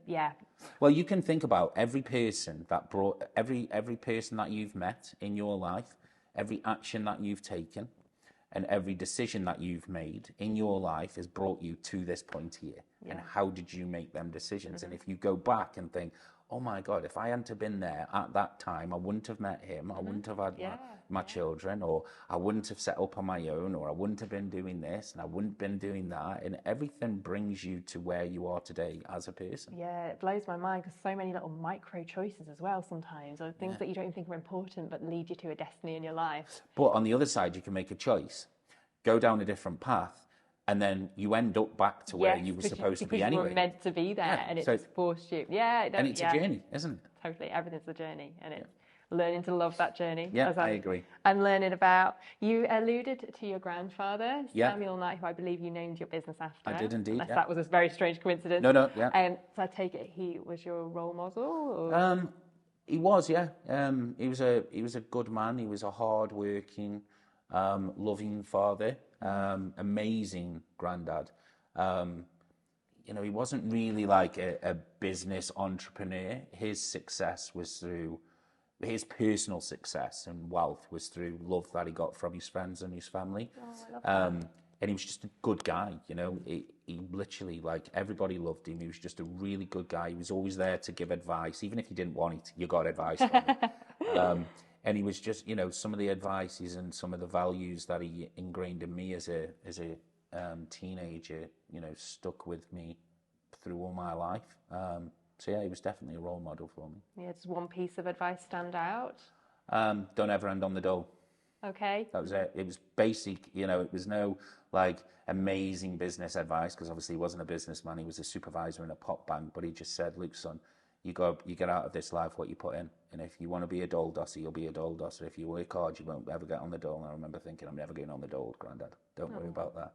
Well, you can think about every person that brought every person that you've met in your life, every action that you've taken, and every decision that you've made in your life has brought you to this point here. Yeah. And how did you make them decisions? And if you go back and think, oh my God, if I hadn't have been there at that time, I wouldn't have met him, I wouldn't have had my children, or I wouldn't have set up on my own, or I wouldn't have been doing this, and I wouldn't have been doing that. And everything brings you to where you are today as a person. Yeah, it blows my mind, because so many little micro choices as well sometimes, or things that you don't even think are important, but lead you to a destiny in your life. But on the other side, you can make a choice, go down a different path, and then you end up back to where you were supposed to be anyway. Because you were meant to be there, and it's forced you. And it's a journey, isn't it? Totally, everything's a journey, and it's learning to love that journey. Yeah, I agree. I'm learning about, you alluded to your grandfather, Samuel Knight, who I believe you named your business after. I did indeed, Unless that was a very strange coincidence. No, so I take it he was your role model? Or? He was, yeah. He was a good man. He was a hard-working, loving father, amazing granddad. You know, he wasn't really like a business entrepreneur. His success was through, his personal success and wealth was through love that he got from his friends and his family. Oh, I love that. And he was just a good guy, you know. He literally, like, everybody loved him. He was just a really good guy. He was always there to give advice. Even if you didn't want it, you got advice from him. And he was just, you know, some of the advices and some of the values that he ingrained in me as a teenager, you know, stuck with me through all my life. So yeah, he was definitely a role model for me. Yeah, does one piece of advice stand out? Don't ever end on the dole. Okay. That was it. It was basic, you know, it was no like amazing business advice, because obviously he wasn't a businessman. He was a supervisor in a pop bank, but he just said, look, son, you get out of this life what you put in. And if you want to be a dole dosser, you'll be a dole dosser. If you work hard, you won't ever get on the dole. And I remember thinking, I'm never going on the dole, Grandad. Don't worry about that.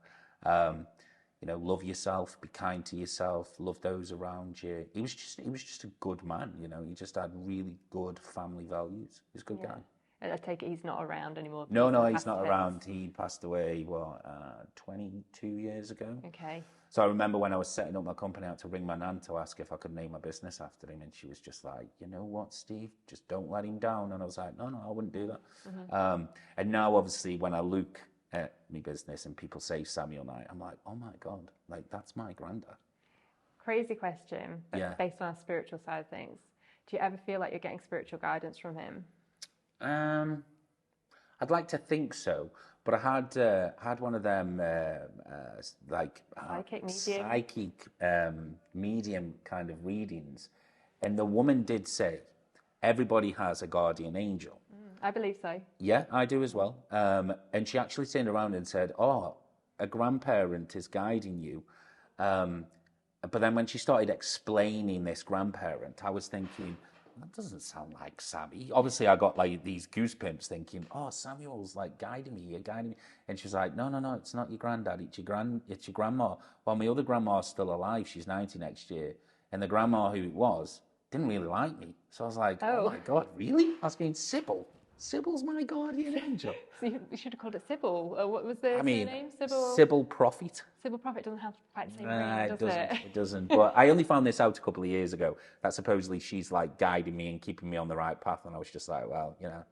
You know, love yourself, be kind to yourself, love those around you. He was just a good man, you know. He just had really good family values. He's a good guy. And I take it he's not around anymore. No, he's not around. He passed away, 22 years ago. Okay. So I remember when I was setting up my company, I had to ring my nan to ask if I could name my business after him. And she was just like, you know what, Steve, just don't let him down. And I was like, no, I wouldn't do that. And now, obviously, when I look at my business and people say Samuel Knight, I'm like, oh my God, like that's my granddad. Crazy question, but based on our spiritual side of things. Do you ever feel like you're getting spiritual guidance from him? I'd like to think so, but I had one of them psychic medium kind of readings, and the woman did say everybody has a guardian angel. I believe so. Yeah, I do as well. And she actually turned around and said, "Oh, a grandparent is guiding you." But then when she started explaining this grandparent, I was thinking, that doesn't sound like Sammy. Obviously, I got like these goosebumps thinking, oh, Samuel's like guiding me, you're guiding me. And she was like, no, it's not your granddad, it's your grandma. Well, my other grandma's still alive, she's 90 next year. And the grandma who it was didn't really like me. So I was like, oh my God, really? I was going, Sybil. Sybil's my guardian angel. So you should have called it Sybil. What was the name? Sybil Prophet. Sybil Prophet doesn't have quite the same ring, does it? It doesn't. But I only found this out a couple of years ago, that supposedly she's like guiding me and keeping me on the right path. And I was just like, well, you know.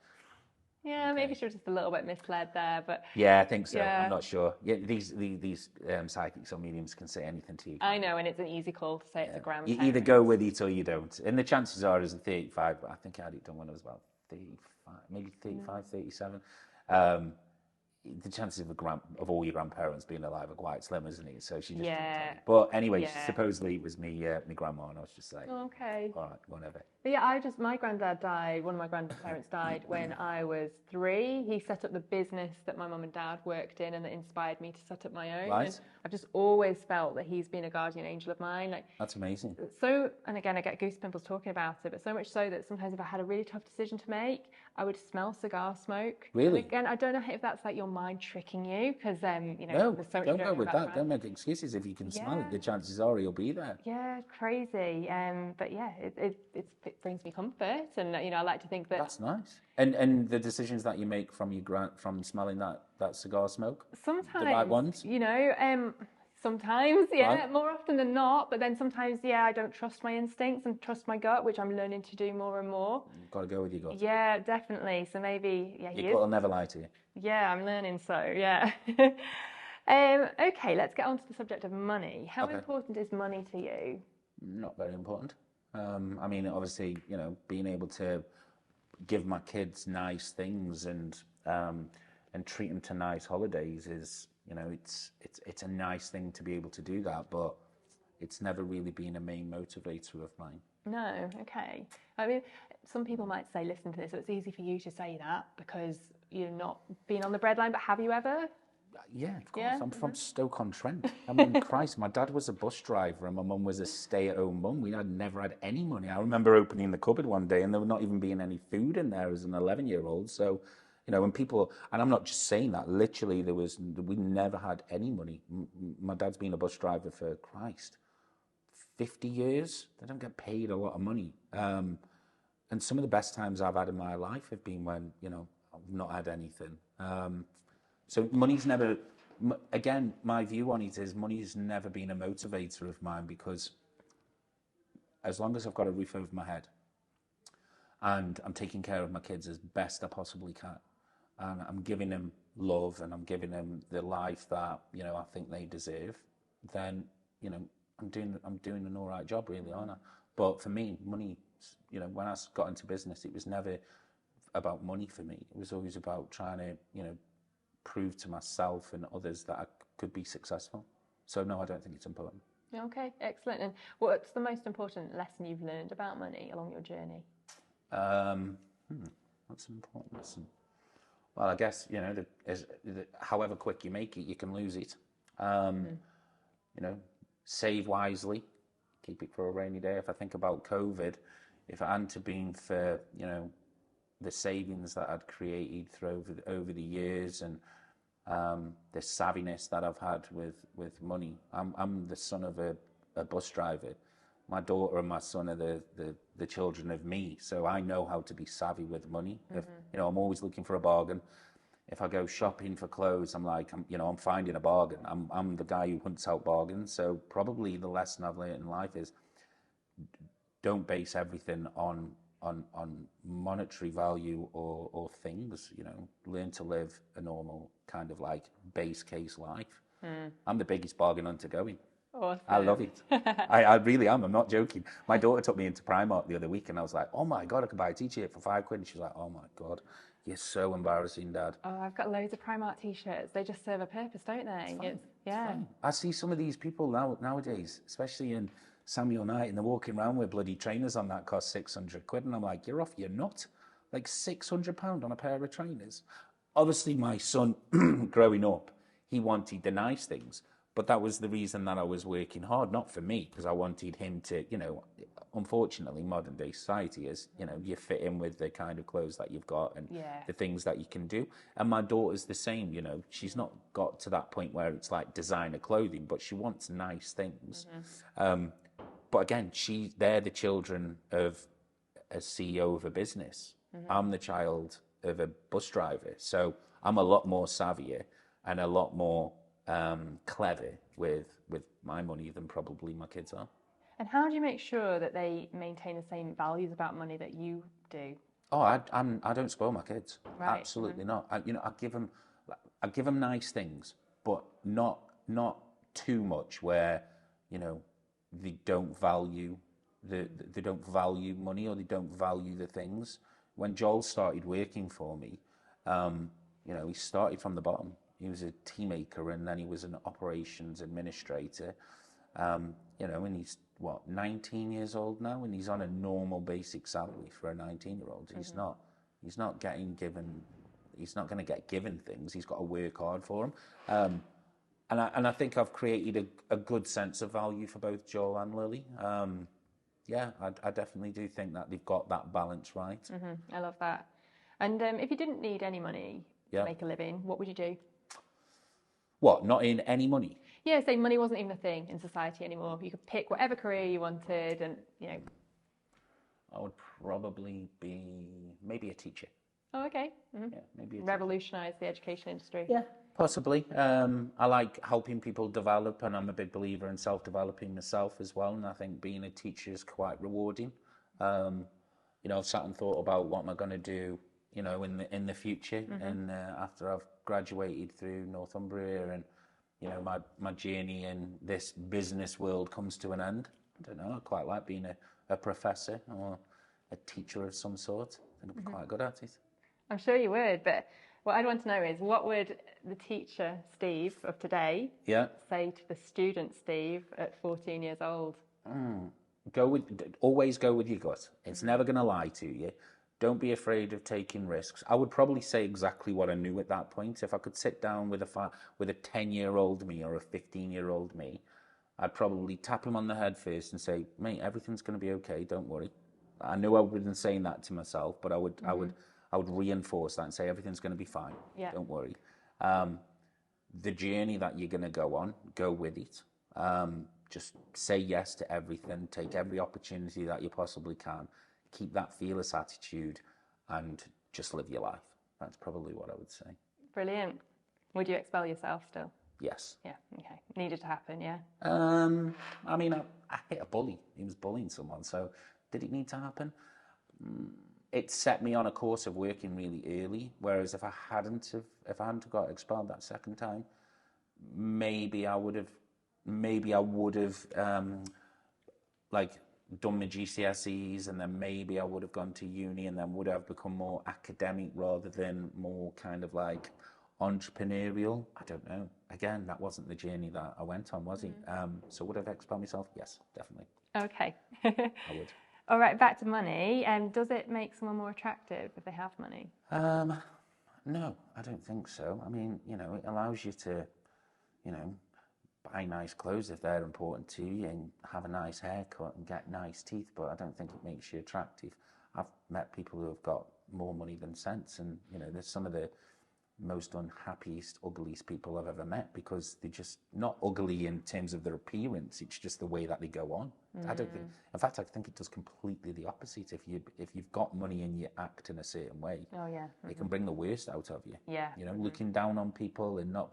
Yeah, maybe she was just a little bit misled there, but... Yeah, I think so. Yeah. I'm not sure. Yeah, these psychics or mediums can say anything to you. I know, and it's an easy call to say it's a grandparent. You either go with it or you don't. And the chances are, as a 35, I think I had it done when I was about 35, maybe 35, 37. The chances of all your grandparents being alive are quite slim, isn't it? So she just didn't tell me. But anyway, supposedly it was me grandma, and I was just like, okay, all right, whatever. But yeah, my granddad died. One of my grandparents died when I was 3. He set up the business that my mum and dad worked in, and that inspired me to set up my own. Right. And I've just always felt that he's been a guardian angel of mine. Like, that's amazing. So, and again, I get goosebumps talking about it, but so much so that sometimes if I had a really tough decision to make, I would smell cigar smoke. Really? And again, I don't know if that's like your mind tricking you, because you know, no, there's so much don't go with that. Don't make excuses. If you can smell it, the chances are he'll be there. Yeah, crazy. But yeah, it brings me comfort, and you know, I like to think that that's nice. And the decisions that you make from from smelling that cigar smoke, sometimes the right ones, you know. Sometimes, right. More often than not. But then sometimes, I don't trust my instincts and trust my gut, which I'm learning to do more and more. You've got to go with your gut. Yeah, definitely. So maybe, your gut will never lie to you. Yeah, I'm learning so, yeah. Okay, let's get on to the subject of money. How important is money to you? Not very important. I mean, obviously, you know, being able to give my kids nice things and treat them to nice holidays is... You know, it's a nice thing to be able to do that, but it's never really been a main motivator of mine. No, okay. I mean, some people might say, listen to this, so it's easy for you to say that because you're not being on the breadline, but have you ever? Yeah, of course. I'm from Stoke-on-Trent. I mean, Christ, my dad was a bus driver and my mum was a stay-at-home mum. We had never had any money. I remember opening the cupboard one day and there would not even being any food in there as an 11-year-old, so... You know, when people, and I'm not just saying that, literally we never had any money. My dad's been a bus driver for, 50 years. They don't get paid a lot of money. And some of the best times I've had in my life have been when, you know, I've not had anything. So money's never, again, my view on it is money's never been a motivator of mine because as long as I've got a roof over my head and I'm taking care of my kids as best I possibly can, and I'm giving them love and I'm giving them the life that, you know, I think they deserve, then, you know, I'm doing an all right job, really, aren't I? But for me, money, you know, when I got into business, it was never about money for me. It was always about trying to, you know, prove to myself and others that I could be successful. So no, I don't think it's important. Okay, excellent. And what's the most important lesson you've learned about money along your journey? What's an important lesson? Well, I guess, you know, however quick you make it, you can lose it. You know, save wisely, keep it for a rainy day. If I think about COVID, if it hadn't have been for, the savings that I'd created through over the years, and the savviness that I've had with money. I'm the son of a bus driver. My daughter and my son are the children of me, so I know how to be savvy with money. If, I'm always looking for a bargain. If I go shopping for clothes, I'm like, I'm finding a bargain. I'm the guy who hunts out bargains. So probably the lesson I've learned in life is don't base everything on monetary value or things. Learn to live a normal kind of like base case life. I'm the biggest bargain hunter going. Awesome. I love it. I really am. I'm not joking. My daughter took me into Primark the other week, and I was like, oh my God, I could buy a t-shirt for £5. And she's like, oh my God, you're so embarrassing, Dad. Oh, I've got loads of Primark t-shirts. They just serve a purpose, don't they? It's fine. I see some of these people nowadays, especially in Samuel Knight, and they're walking around with bloody trainers on that cost £600, and I'm like, you're off your nut. Like £600 on a pair of trainers. Obviously, my son, growing up, he wanted the nice things, but that was the reason that I was working hard, not for me, because I wanted him to, unfortunately, modern day society is, you fit in with the kind of clothes that you've got and the things that you can do. And my daughter's the same, she's not got to that point where it's like designer clothing, but she wants nice things. But again, they're the children of a CEO of a business. I'm the child of a bus driver. So I'm a lot more savvier and a lot more clever with my money than probably my kids are. And how do you make sure that they maintain the same values about money that you do? Oh, I don't spoil my kids. Right. Absolutely not. I give them nice things, but not too much where they don't value they don't value money, or they don't value the things. When Joel started working for me, he started from the bottom. He was a tea maker, and then he was an operations administrator. And he's 19 years old now, and he's on a normal basic salary for a 19-year-old. He's not going to get given things. He's got to work hard for them. And I think I've created a good sense of value for both Joel and Lily. I definitely do think that they've got that balance right. I love that. And if you didn't need any money to make a living, what would you do? What, not in any money? Yeah, say money wasn't even a thing in society anymore. You could pick whatever career you wanted, and I would probably be maybe a teacher. Oh, okay. Yeah, maybe revolutionise the education industry. Yeah, possibly. I like helping people develop, and I'm a big believer in self-developing myself as well. And I think being a teacher is quite rewarding. I've sat and thought about what am I going to do, in the future, and after I've graduated through Northumbria, and my journey in this business world comes to an end. I don't know. I quite like being a professor or a teacher of some sort. I think I'd be quite good at it. I'm sure you would, but what I'd want to know is, what would the teacher Steve of today say to the student Steve at 14 years old? Always go with your gut. It's never going to lie to you. Don't be afraid of taking risks. I would probably say exactly what I knew at that point. If I could sit down with a 10-year-old me or a 15-year-old me, I'd probably tap him on the head first and say, mate, everything's going to be okay. Don't worry. I knew I wasn't saying that to myself, but I would reinforce that and say everything's going to be fine. Yeah. Don't worry. The journey that you're going to go on, go with it. Just say yes to everything. Take every opportunity that you possibly can. Keep that fearless attitude, and just live your life. That's probably what I would say. Brilliant. Would you expel yourself still? Yes. Yeah. Okay. Needed to happen. Yeah. I hit a bully. He was bullying someone. So did it need to happen? It set me on a course of working really early. Whereas if I hadn't got expelled that second time, maybe I would have done my GCSEs, and then maybe I would have gone to uni, and then would have become more academic rather than more kind of like entrepreneurial. I don't know. Again, that wasn't the journey that I went on, was it? So would I have expelled myself? Yes, definitely. Okay. I would. All right, back to money. Does it make someone more attractive if they have money? No, I don't think so. I mean, it allows you to, buy nice clothes if they're important to you, and have a nice haircut and get nice teeth, but I don't think it makes you attractive. I've met people who have got more money than sense, and there's some of the most unhappiest, ugliest people I've ever met, because they're just not ugly in terms of their appearance. It's just the way that they go on. I don't think, in fact, I think it does completely the opposite. If you've got money and you act in a certain way, it can bring the worst out of you. Yeah. Looking down on people and not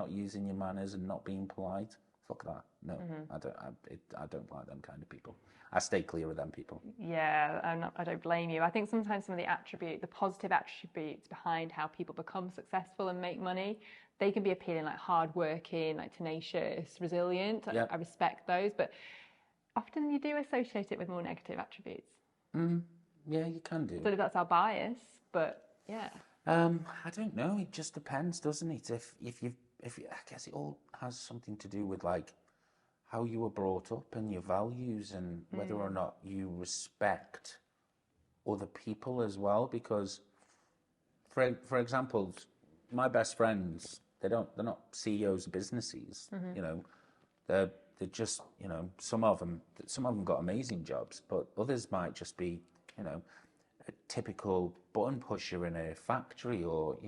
using your manners and not being polite. Fuck that. No, I don't like them kind of people. I stay clear of them people. Yeah, I don't blame you. I think sometimes some of the positive attributes behind how people become successful and make money, they can be appealing, like hardworking, like tenacious, resilient. I respect those, but often you do associate it with more negative attributes. Yeah, you can do. So that's our bias, but yeah. I don't know. It just depends, doesn't it? If you, I guess it all has something to do with like how you were brought up and your values, and whether or not you respect other people as well. Because, for example, my best friends, they're not CEOs of businesses. They're just some of them got amazing jobs, but others might just be a typical button pusher in a factory, or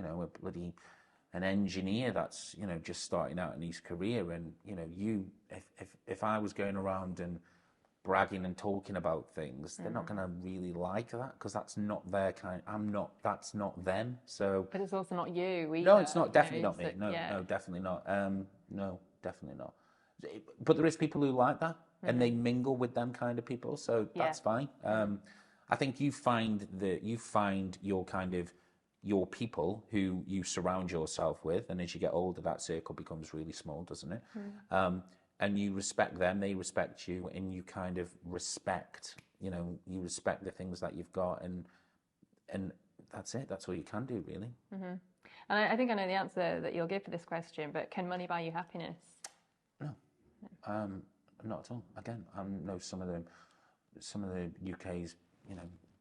an engineer that's just starting out in his career. And if I was going around and bragging and talking about things, they're not going to really like that, because that's not their kind. That's not them. So, but it's also not you either. No, it's not. Definitely not me. No, definitely not. No, definitely not. But there is people who like that, and they mingle with them kind of people. So that's fine. I think you find your people who you surround yourself with, and as you get older, that circle becomes really small, doesn't it? And you respect them, they respect you, and you kind of respect, you respect the things that you've got, and that's it. That's all you can do, really. And I think I know the answer that you'll give for this question, but can money buy you happiness? No, not at all. Again, I know some of the UK's,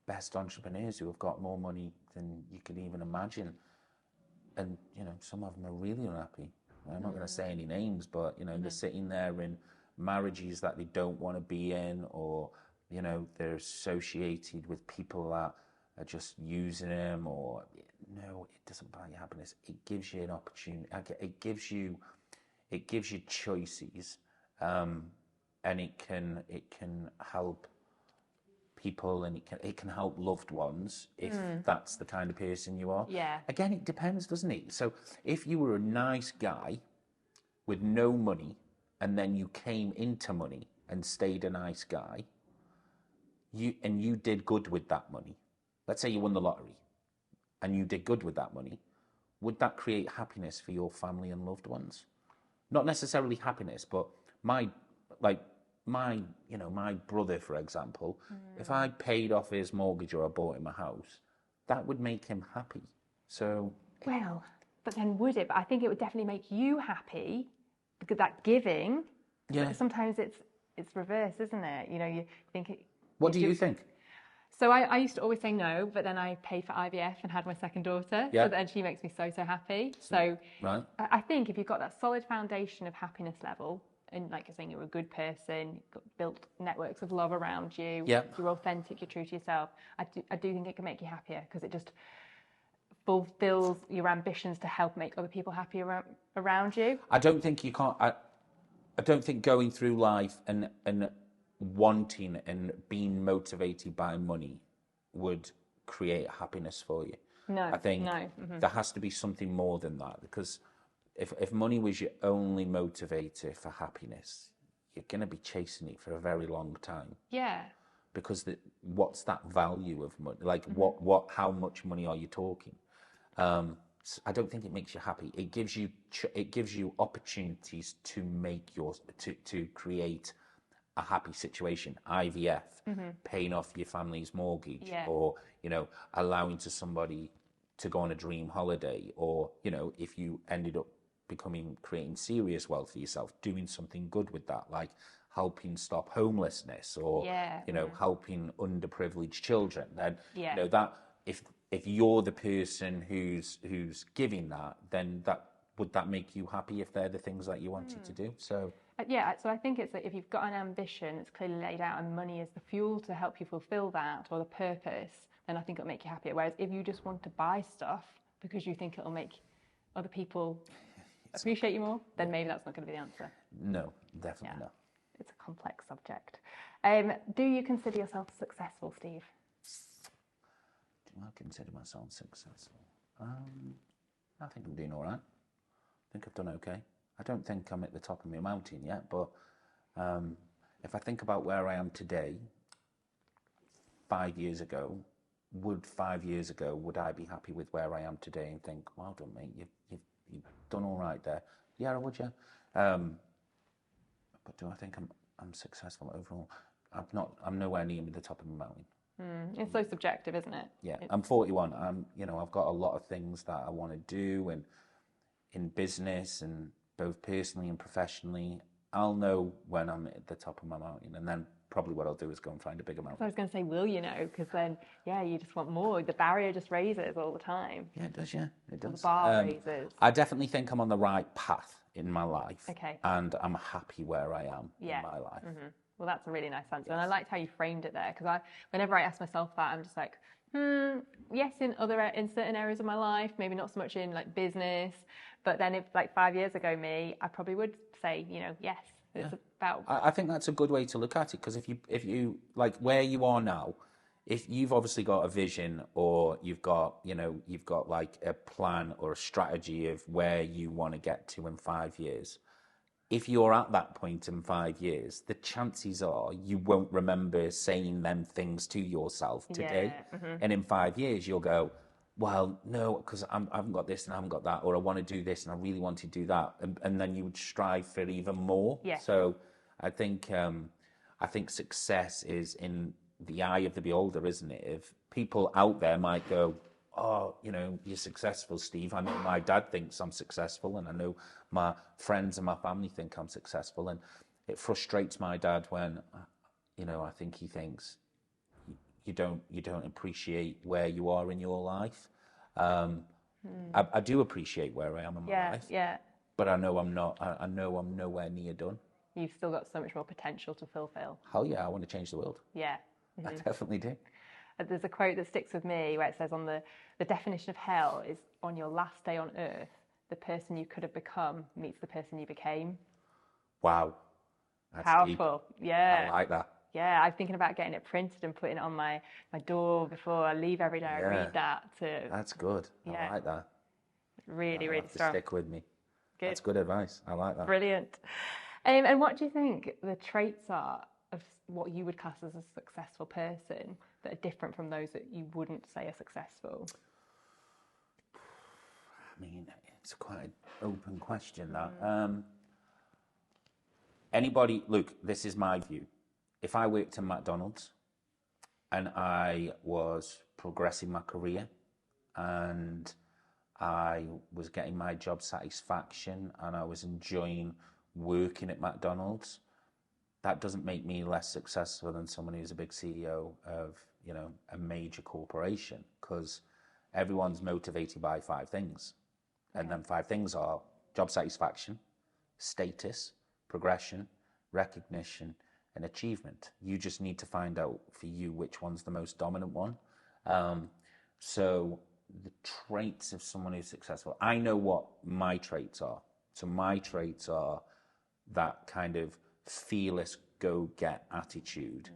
best entrepreneurs who have got more money than you could even imagine, and some of them are really unhappy. I'm not going to say any names, but they're sitting there in marriages that they don't want to be in, or they're associated with people that are just using them. Or no, it doesn't buy you happiness. It gives you an opportunity. It gives you choices, and it can help people, and it can help loved ones if that's the kind of person you are. Yeah. Again, it depends, doesn't it? So if you were a nice guy with no money, and then you came into money and stayed a nice guy, you did good with that money. Let's say you won the lottery and you did good with that money. Would that create happiness for your family and loved ones? Not necessarily happiness, but my brother, for example, if I paid off his mortgage or I bought him a house, that would make him happy. So, well, but then would it? But I think it would definitely make you happy, because that giving. Yeah. But sometimes it's reverse, isn't it? You think it. What do you think? So I used to always say no, but then I paid for IVF and had my second daughter. Yeah. And she makes me so happy. So right. I think if you've got that solid foundation of happiness level, and like you're saying, you're a good person, you've got built networks of love around you, you're authentic, you're true to yourself, I do think it can make you happier, because it just fulfills your ambitions to help make other people happy around you. I don't think you can't. I don't think going through life and wanting and being motivated by money would create happiness for you. No, I think there has to be something more than that, because if money was your only motivator for happiness, you're going to be chasing it for a very long time. Yeah. Because what's that value of money? Like how much money are you talking? So I don't think it makes you happy. It gives you opportunities to make to create a happy situation. IVF, paying off your family's mortgage, or allowing to somebody to go on a dream holiday, or if you ended up creating serious wealth for yourself, doing something good with that, like helping stop homelessness, or helping underprivileged children. Then that if you're the person who's giving that, then that would that make you happy if they're the things that you wanted to do? So yeah, so I think it's like if you've got an ambition that's clearly laid out and money is the fuel to help you fulfill that or the purpose, then I think it'll make you happier. Whereas if you just want to buy stuff because you think it'll make other people appreciate you more, then maybe that's not going to be the answer. No, definitely not. It's a complex subject. Do you consider yourself successful, Steve? Do I consider myself successful? I think I'm doing all right. I think I've done okay. I don't think I'm at the top of my mountain yet, but if I think about where I am today, 5 years ago, would I be happy with where I am today and think, well done, mate, you've done all right there? Yeah, I would, yeah. But do I think I'm successful overall? I'm nowhere near the top of the mountain. It's so subjective, isn't it? Yeah, I'm 41. I've got a lot of things that I want to do, and in business and both personally and professionally. I'll know when I'm at the top of my mountain, and then probably what I'll do is go and find a bigger mountain. So I was going to say, will you know? Because then, you just want more. The barrier just raises all the time. Yeah, it does, yeah. It does. The bar raises. I definitely think I'm on the right path in my life. Okay. And I'm happy where I am in my life. Mm-hmm. Well, that's a really nice answer. And I liked how you framed it there, because whenever I ask myself that, I'm just like, yes, in certain areas of my life, maybe not so much in like business, but then if like 5 years ago me, I probably would say, yes, it's about. I think that's a good way to look at it, because if you like where you are now, if you've obviously got a vision, or you've got like a plan or a strategy of where you want to get to in 5 years. If you're at that point in 5 years, the chances are you won't remember saying them things to yourself today. Yeah. Mm-hmm. And in 5 years, you'll go, well, no, because I haven't got this and I haven't got that, or I want to do this and I really want to do that. And then you would strive for even more. Yeah. So I think success is in the eye of the beholder, isn't it? If people out there might go, oh, you're successful, Steve. I know my dad thinks I'm successful, and I know my friends and my family think I'm successful. And it frustrates my dad when, I think he thinks you don't appreciate where you are in your life. I do appreciate where I am in my life. Yeah. But I know I'm not. I know I'm nowhere near done. You've still got so much more potential to fulfill. Hell yeah, I want to change the world. Yeah. Mm-hmm. I definitely do. There's a quote that sticks with me where it says on the definition of hell is, on your last day on earth, the person you could have become meets the person you became. Wow. That's powerful. Deep. Yeah. I like that. Yeah, I'm thinking about getting it printed and putting it on my door before I leave every day. I read that too. That's good. Yeah. I like that. Really have strong. To stick with me. Good. That's good advice. I like that. Brilliant. And what do you think the traits are of what you would class as a successful person that are different from those that you wouldn't say are successful? I mean, it's quite an open question, that. Anybody, look, this is my view. If I worked in McDonald's and I was progressing my career and I was getting my job satisfaction and I was enjoying working at McDonald's, that doesn't make me less successful than someone who's a big CEO of, a major corporation, because everyone's motivated by 5 things. And then 5 things are job satisfaction, status, progression, recognition, and achievement. You just need to find out for you which one's the most dominant one. So the traits of someone who's successful, I know what my traits are. So my traits are that kind of fearless go-get attitude,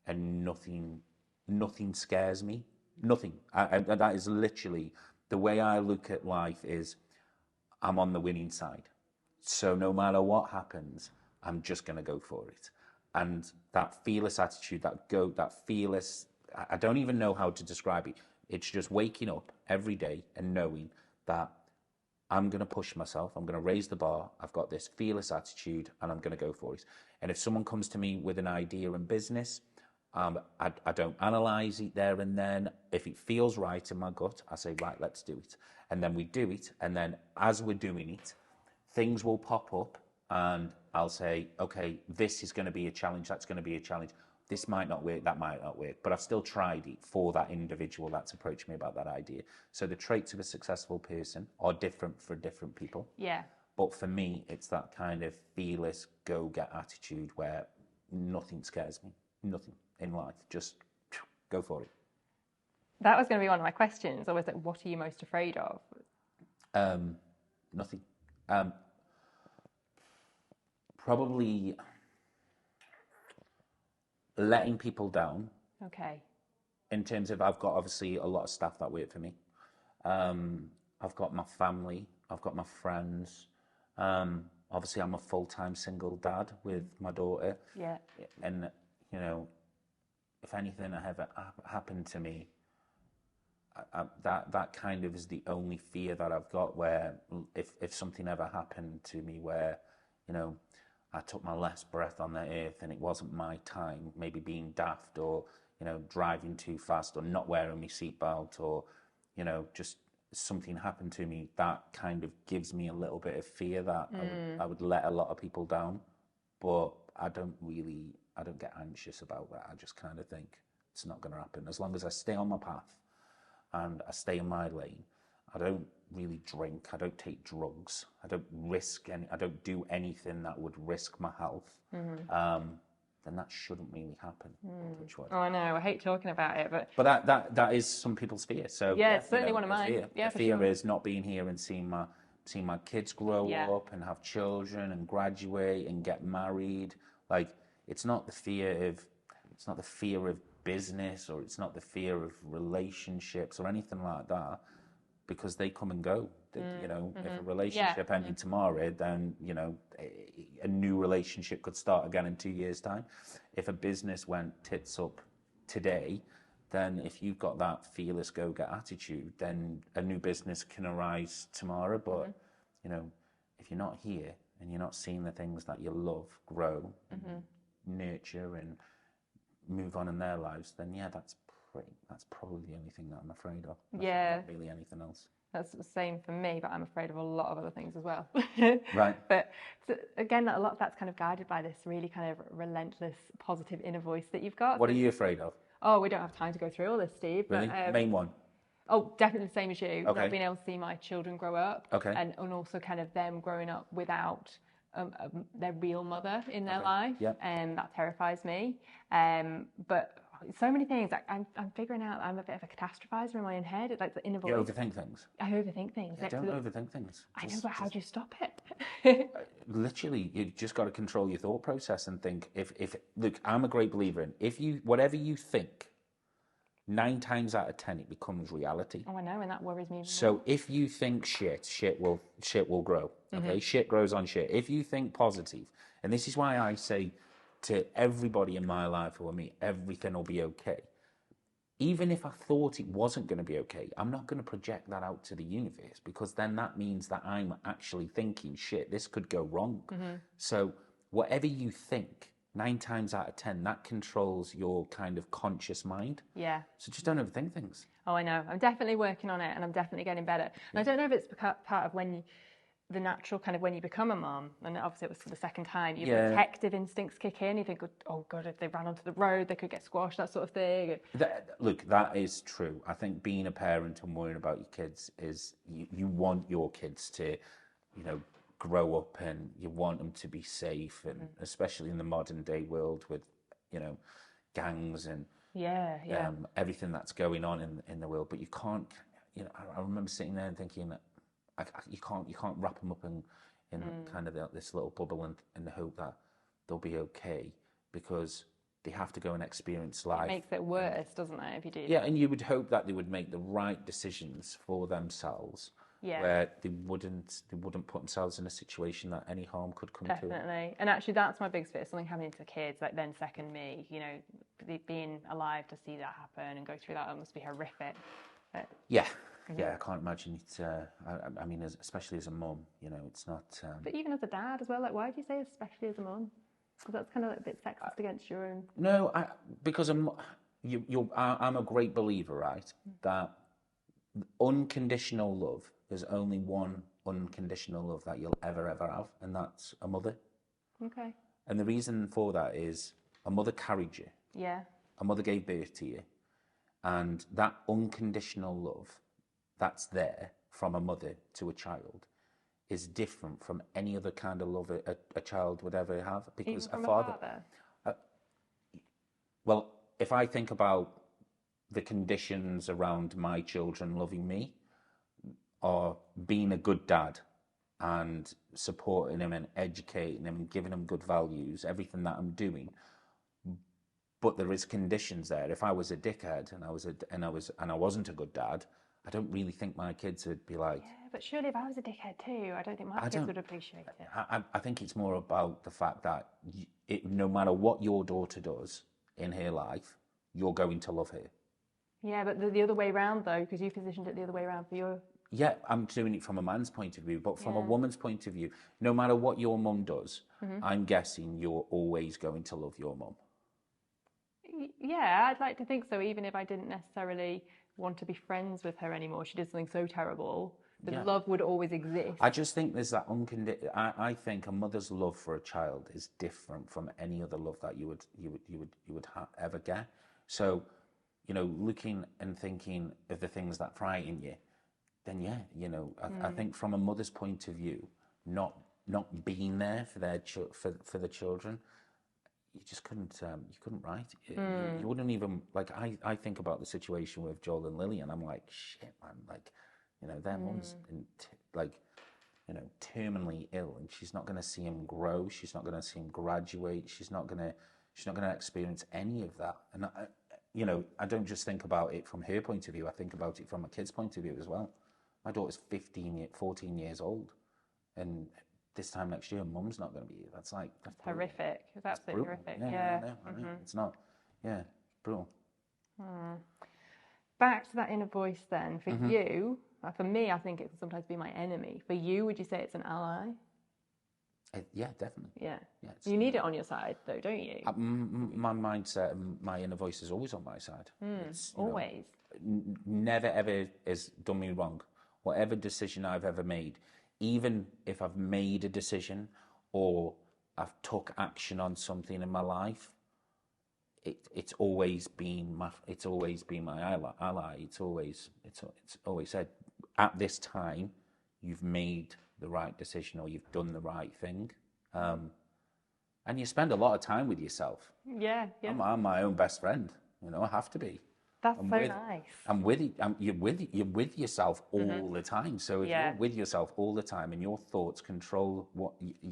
and nothing scares me. Nothing. That is literally the way I look at life. Is I'm on the winning side. So no matter what happens, I'm just going to go for it. And that fearless attitude, that fearless, I don't even know how to describe it. It's just waking up every day and knowing that I'm going to push myself. I'm going to raise the bar. I've got this fearless attitude and I'm going to go for it. And if someone comes to me with an idea in business, I don't analyze it there and then. If it feels right in my gut, I say, right, let's do it. And then we do it. And then as we're doing it, things will pop up and I'll say, okay, this is going to be a challenge. That's going to be a challenge. this might not work, that might not work, but I've still tried it for that individual that's approached me about that idea. So the traits of a successful person are different for different people. Yeah. But for me, it's that kind of fearless, go-get attitude where nothing scares me, nothing in life, just go for it. That was going to be one of my questions. I was like, what are you most afraid of? Nothing. Probably letting people down. Okay. In terms of, I've got obviously a lot of staff that work for me. I've got my family. I've got my friends. Obviously, I'm a full-time single dad with my daughter. Yeah. And, you know, if anything ever happened to me, that kind of is the only fear that I've got, where if something ever happened to me where, you know, I took my last breath on the earth and it wasn't my time, maybe being daft or, you know, driving too fast or not wearing my seatbelt or, you know, just something happened to me, that kind of gives me a little bit of fear that I would let a lot of people down. But I don't get anxious about that. I just kind of think it's not going to happen. As long as I stay on my path and I stay in my lane, I don't really drink, I don't take drugs, I don't do anything that would risk my health, then that shouldn't really happen. Oh, I know, I hate talking about it, but that is some people's fear. So yeah, it's certainly one of mine. Fear. Yeah, the fear is not being here and seeing my kids grow up and have children and graduate and get married. Like, it's not the fear of business, or it's not the fear of relationships or anything like that, because they come and go. You know, if a relationship ended tomorrow, then, you know, a new relationship could start again in 2 years' time. If a business went tits up today, then if you've got that fearless go-get attitude, then a new business can arise tomorrow. But, you know, if you're not here and you're not seeing the things that you love grow, nurture and move on in their lives, then yeah, that's probably the only thing that I'm afraid of. Not really anything else. That's the same for me, but I'm afraid of a lot of other things as well. Right. But so, again, a lot of that's kind of guided by this really kind of relentless, positive inner voice that you've got. What are you afraid of? Oh, we don't have time to go through all this, Steve. Really? But, main one? Oh, definitely the same as you. Okay. Not being able to see my children grow up. Okay. And also kind of them growing up without their real mother in their life. Yeah. And that terrifies me. But so many things. I'm figuring out I'm a bit of a catastrophizer in my own head. It's like the inner voice. You overthink things? I overthink things. Yeah, don't overthink things. I know, but how do you stop it? Literally, you just got to control your thought process and think. Look, I'm a great believer in whatever you think, 9 times out of 10 it becomes reality. Oh, I know, and that worries me. So if you think shit will grow. Okay, shit grows on shit. If you think positive, and this is why I say to everybody in my life who I meet, everything will be okay. Even if I thought it wasn't going to be okay, I'm not going to project that out to the universe, because then that means that I'm actually thinking, shit, this could go wrong. So whatever you think, 9 times out of 10, that controls your kind of conscious mind. Yeah. So just don't overthink things. Oh, I know. I'm definitely working on it, and I'm definitely getting better. And I don't know if it's part of the natural kind of when you become a mom, and obviously it was for the second time, your protective instincts kick in. You think, oh God, if they ran onto the road, they could get squashed, that sort of thing. Look, that is true. I think being a parent and worrying about your kids is, you want your kids to, you know, grow up, and you want them to be safe, and especially in the modern day world with, you know, gangs and everything that's going on in the world. But you can't, you know, I remember sitting there and thinking that you can't wrap them up in kind of this little bubble and the hope that they'll be okay, because they have to go and experience life. It makes it worse, doesn't it, if you do that? Yeah, and you would hope that they would make the right decisions for themselves, where they wouldn't put themselves in a situation that any harm could come to. Definitely. And actually, that's my biggest fear, something happening to the kids, like then second me, you know, being alive to see that happen and go through that must be horrific. But, yeah, I can't imagine it. I mean, especially as a mum, you know, it's not... But even as a dad as well, like, why do you say especially as a mum? Because that's kind of like a bit sexist against your own... No, because I'm a great believer, right, that unconditional love, there's only one unconditional love that you'll ever have, and that's a mother. Okay. And the reason for that is a mother carried you. Yeah. A mother gave birth to you, and that unconditional love that's there from a mother to a child is different from any other kind of love a child would ever have. Because Even from a father. Well, if I think about the conditions around my children loving me, or being a good dad and supporting him and educating him and giving him good values, everything that I'm doing. But there is conditions there. If I was a dickhead and I wasn't a good dad, I don't really think my kids would be like. Yeah, but surely if I was a dickhead too, I don't think my kids would appreciate it. I think it's more about the fact that no matter what your daughter does in her life, you're going to love her. Yeah, but the other way around though, because you positioned it the other way around for your. Yeah, I'm doing it from a man's point of view, but from a woman's point of view, no matter what your mum does, I'm guessing you're always going to love your mum. Yeah, I'd like to think so, even if I didn't necessarily want to be friends with her anymore. She did something so terrible. The love would always exist. I just think there's that unconditional. I think a mother's love for a child is different from any other love that you would ever get. So, looking and thinking of the things that frighten you, then I think from a mother's point of view, not being there for their for the children, you just couldn't write it. You wouldn't even I think about the situation with Joel and Lily, and I'm like, shit, man, their mum's terminally ill, and she's not going to see him grow. She's not going to see him graduate. She's not going to experience any of that. And I don't just think about it from her point of view. I think about it from a kid's point of view as well. My daughter's 14 years old, and this time next year, mum's not going to be here. That's horrific. It's absolutely horrific. Yeah. I know. It's not. Yeah, brutal. Back to that inner voice then. For you, for me, I think it can sometimes be my enemy. For you, would you say it's an ally? Yeah, definitely. Yeah. You need it on your side, though, don't you? My mindset and my inner voice is always on my side. It's, always. Never ever has done me wrong. Whatever decision I've ever made, even if I've made a decision or I've took action on something in my life, it's always been my ally. It's always said, at this time, you've made the right decision or you've done the right thing. And you spend a lot of time with yourself. Yeah. I'm my own best friend. I have to be. That's nice. You're with yourself all the time. So if you're with yourself all the time and your thoughts control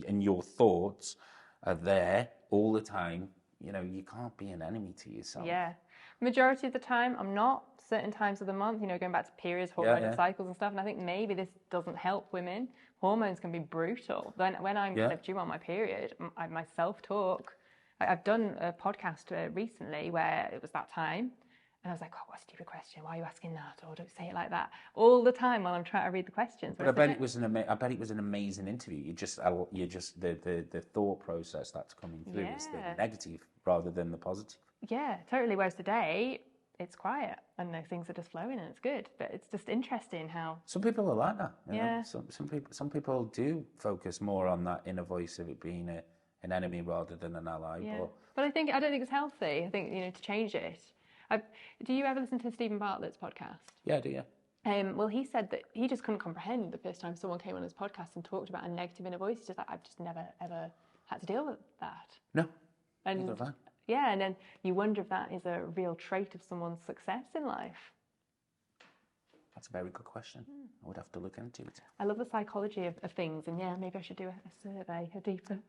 and your thoughts are there all the time, you can't be an enemy to yourself. Yeah. Majority of the time, I'm not. Certain times of the month, going back to periods, hormonal cycles and stuff. And I think maybe this doesn't help women. Hormones can be brutal. When I'm due on my period, my self-talk. I've done a podcast recently where it was that time. And I was like, oh, what a stupid question. Why are you asking that? Or don't say it like that. All the time while I'm trying to read the questions. But I bet it was an amazing interview. You just the thought process that's coming through is the negative rather than the positive. Yeah, totally. Whereas today, it's quiet and things are just flowing and it's good. But it's just interesting how some people are like that. You know? Some people do focus more on that inner voice of it being an enemy rather than an ally. Yeah. But I don't think it's healthy. I think to change it. Do you ever listen to Stephen Bartlett's podcast? Yeah, I do, yeah. Well, he said that he just couldn't comprehend the first time someone came on his podcast and talked about a negative inner voice. He's just like, I've just never, ever had to deal with that. No, and neither have I. Yeah, and then you wonder if that is a real trait of someone's success in life. That's a very good question. I would have to look into it. I love the psychology of things, and maybe I should do a survey, a deeper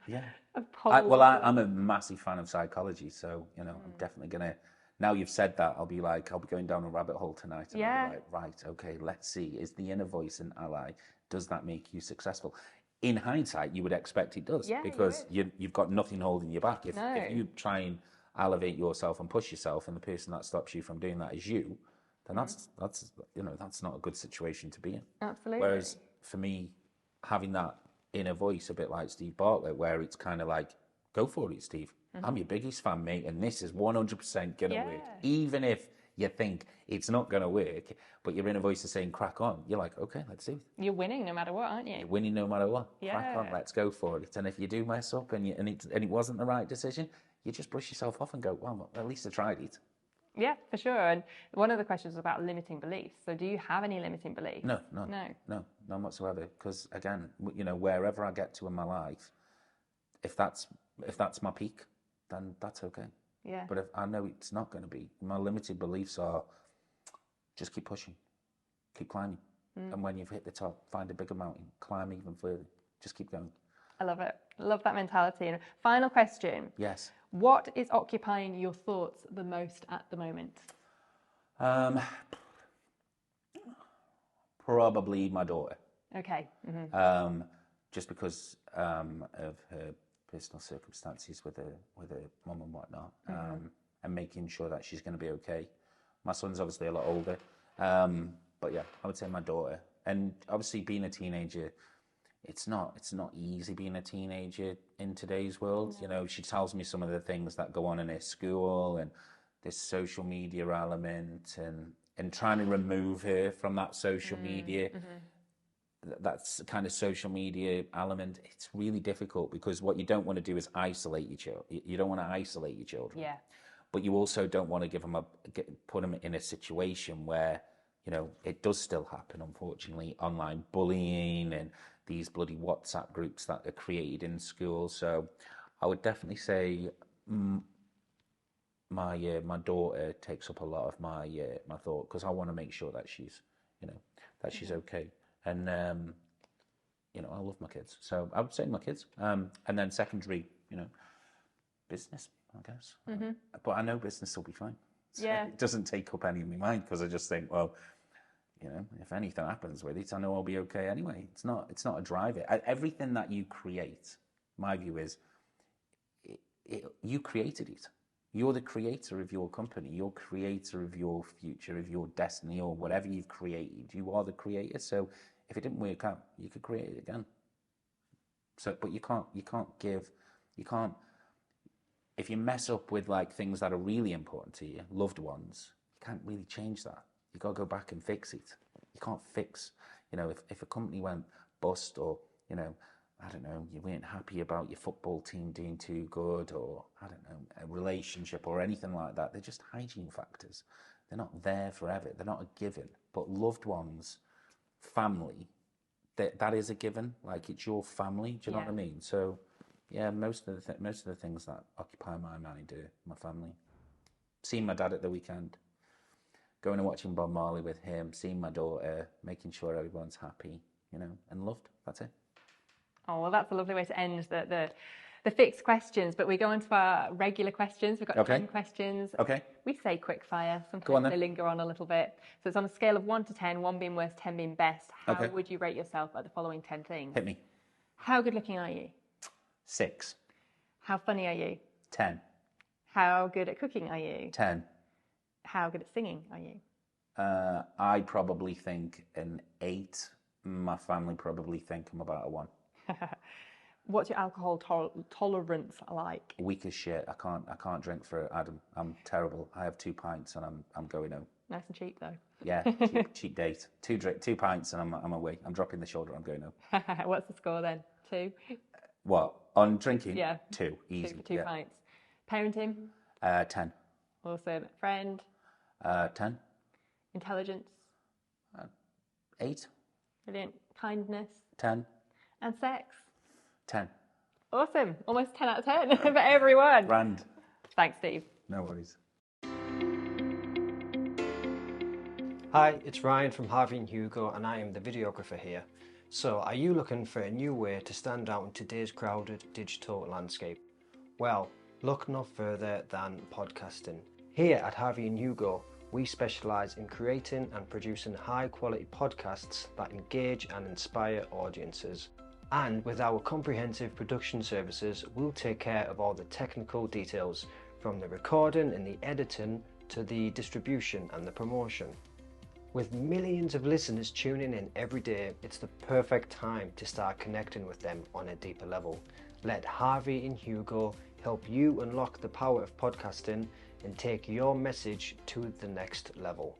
poll. I'm a massive fan of psychology, so, I'm definitely going to... Now you've said that, I'll be going down a rabbit hole tonight. And I'll be like, right, okay, let's see. Is the inner voice an ally? Does that make you successful? In hindsight, you would expect it does, because you've got nothing holding you back. If you try and elevate yourself and push yourself, and the person that stops you from doing that is you, then that's not a good situation to be in. Absolutely. Whereas for me, having that inner voice, a bit like Steve Bartlett, where it's kind of like, go for it, Steve. I'm your biggest fan, mate, and this is 100% going to work. Even if you think it's not going to work, but your inner voice is saying, crack on. You're like, okay, let's do it. You're winning no matter what, aren't you? You're winning no matter what. Yeah. Crack on, let's go for it. And if you do mess up and it wasn't the right decision, you just brush yourself off and go, well, at least I tried it. Yeah, for sure. And one of the questions was about limiting beliefs. So do you have any limiting beliefs? No, none whatsoever. Because again, you know, wherever I get to in my life, if that's my peak, then that's okay. Yeah. But if I know it's not going to be, my limited beliefs are just keep pushing, keep climbing. And when you've hit the top, find a bigger mountain, climb even further. Just keep going. I love it. Love that mentality. And final question. Yes. What is occupying your thoughts the most at the moment? Probably my daughter. Okay. Just because of her personal circumstances with her mum and whatnot, and making sure that she's going to be okay. My son's obviously a lot older, but yeah, I would say my daughter. And obviously, being a teenager, it's not easy being a teenager in today's world. No. You know, she tells me some of the things that go on in her school and this social media element, and trying to remove her from that social media. That's the kind of social media element. It's really difficult because what you don't want to do is isolate your children. You don't want to isolate your children. Yeah. But you also don't want to put them in a situation where, you know, it does still happen, unfortunately, online bullying and these bloody WhatsApp groups that are created in school. So I would definitely say my daughter takes up a lot of my thought, because I want to make sure that she's, you know, that she's okay. And, you know, I love my kids. So I would say my kids. And then secondary, you know, business, I guess. But I know business will be fine. So it doesn't take up any of my mind, because I just think, well, you know, if anything happens with it, I know I'll be okay anyway. It's not a driver. Everything that you create, my view is, you created it. You're the creator of your company. You're creator of your future, of your destiny, or whatever you've created. You are the creator. So if it didn't work out, you could create it again. So, but you can't, if you mess up with like things that are really important to you, loved ones, you can't really change that. You got to go back and fix it. You can't fix, you know, if a company went bust, or, you know, I don't know, you weren't happy about your football team doing too good, or, I don't know, a relationship or anything like that. They're just hygiene factors. They're not there forever. They're not a given. But loved ones, family, that is a given. Like, it's your family. Do you know what I mean? So, yeah, most of the things that occupy my mind are my family. Seeing my dad at the weekend, going and watching Bob Marley with him, seeing my daughter, making sure everyone's happy, you know, and loved. That's it. Oh, well, that's a lovely way to end the fixed questions, but we go into our regular questions. We've got 10 questions. Okay. We say quick fire. Sometimes they linger on a little bit. So it's on a scale of 1 to 10, 1 being worst, 10 being best. How would you rate yourself at the following 10 things? Hit me. How good looking are you? 6. How funny are you? 10. How good at cooking are you? 10. How good at singing are you? I probably think an 8. My family probably think I'm about a 1. What's your alcohol tolerance like? Weak as shit. I can't drink for Adam. I'm terrible. I have 2 pints and I'm going home. Nice and cheap though. Yeah, cheap date. 2 pints and I'm away. I'm dropping the shoulder. I'm going home. What's the score then? 2? What, on drinking? Yeah. 2, easy. 2 pints. Parenting? 10. Awesome. Friend? 10. Intelligence? 8. Brilliant. Kindness? 10. And sex? 10. Awesome. Almost 10 out of 10 for everyone. Grand. Thanks, Steve. No worries. Hi, it's Ryan from Harvey & Hugo, and I am the videographer here. So, are you looking for a new way to stand out in today's crowded digital landscape? Well, look no further than podcasting. Here at Harvey & Hugo, we specialise in creating and producing high-quality podcasts that engage and inspire audiences. And with our comprehensive production services, we'll take care of all the technical details, from the recording and the editing to the distribution and the promotion. With millions of listeners tuning in every day, it's the perfect time to start connecting with them on a deeper level. Let Harvey and Hugo help you unlock the power of podcasting and take your message to the next level.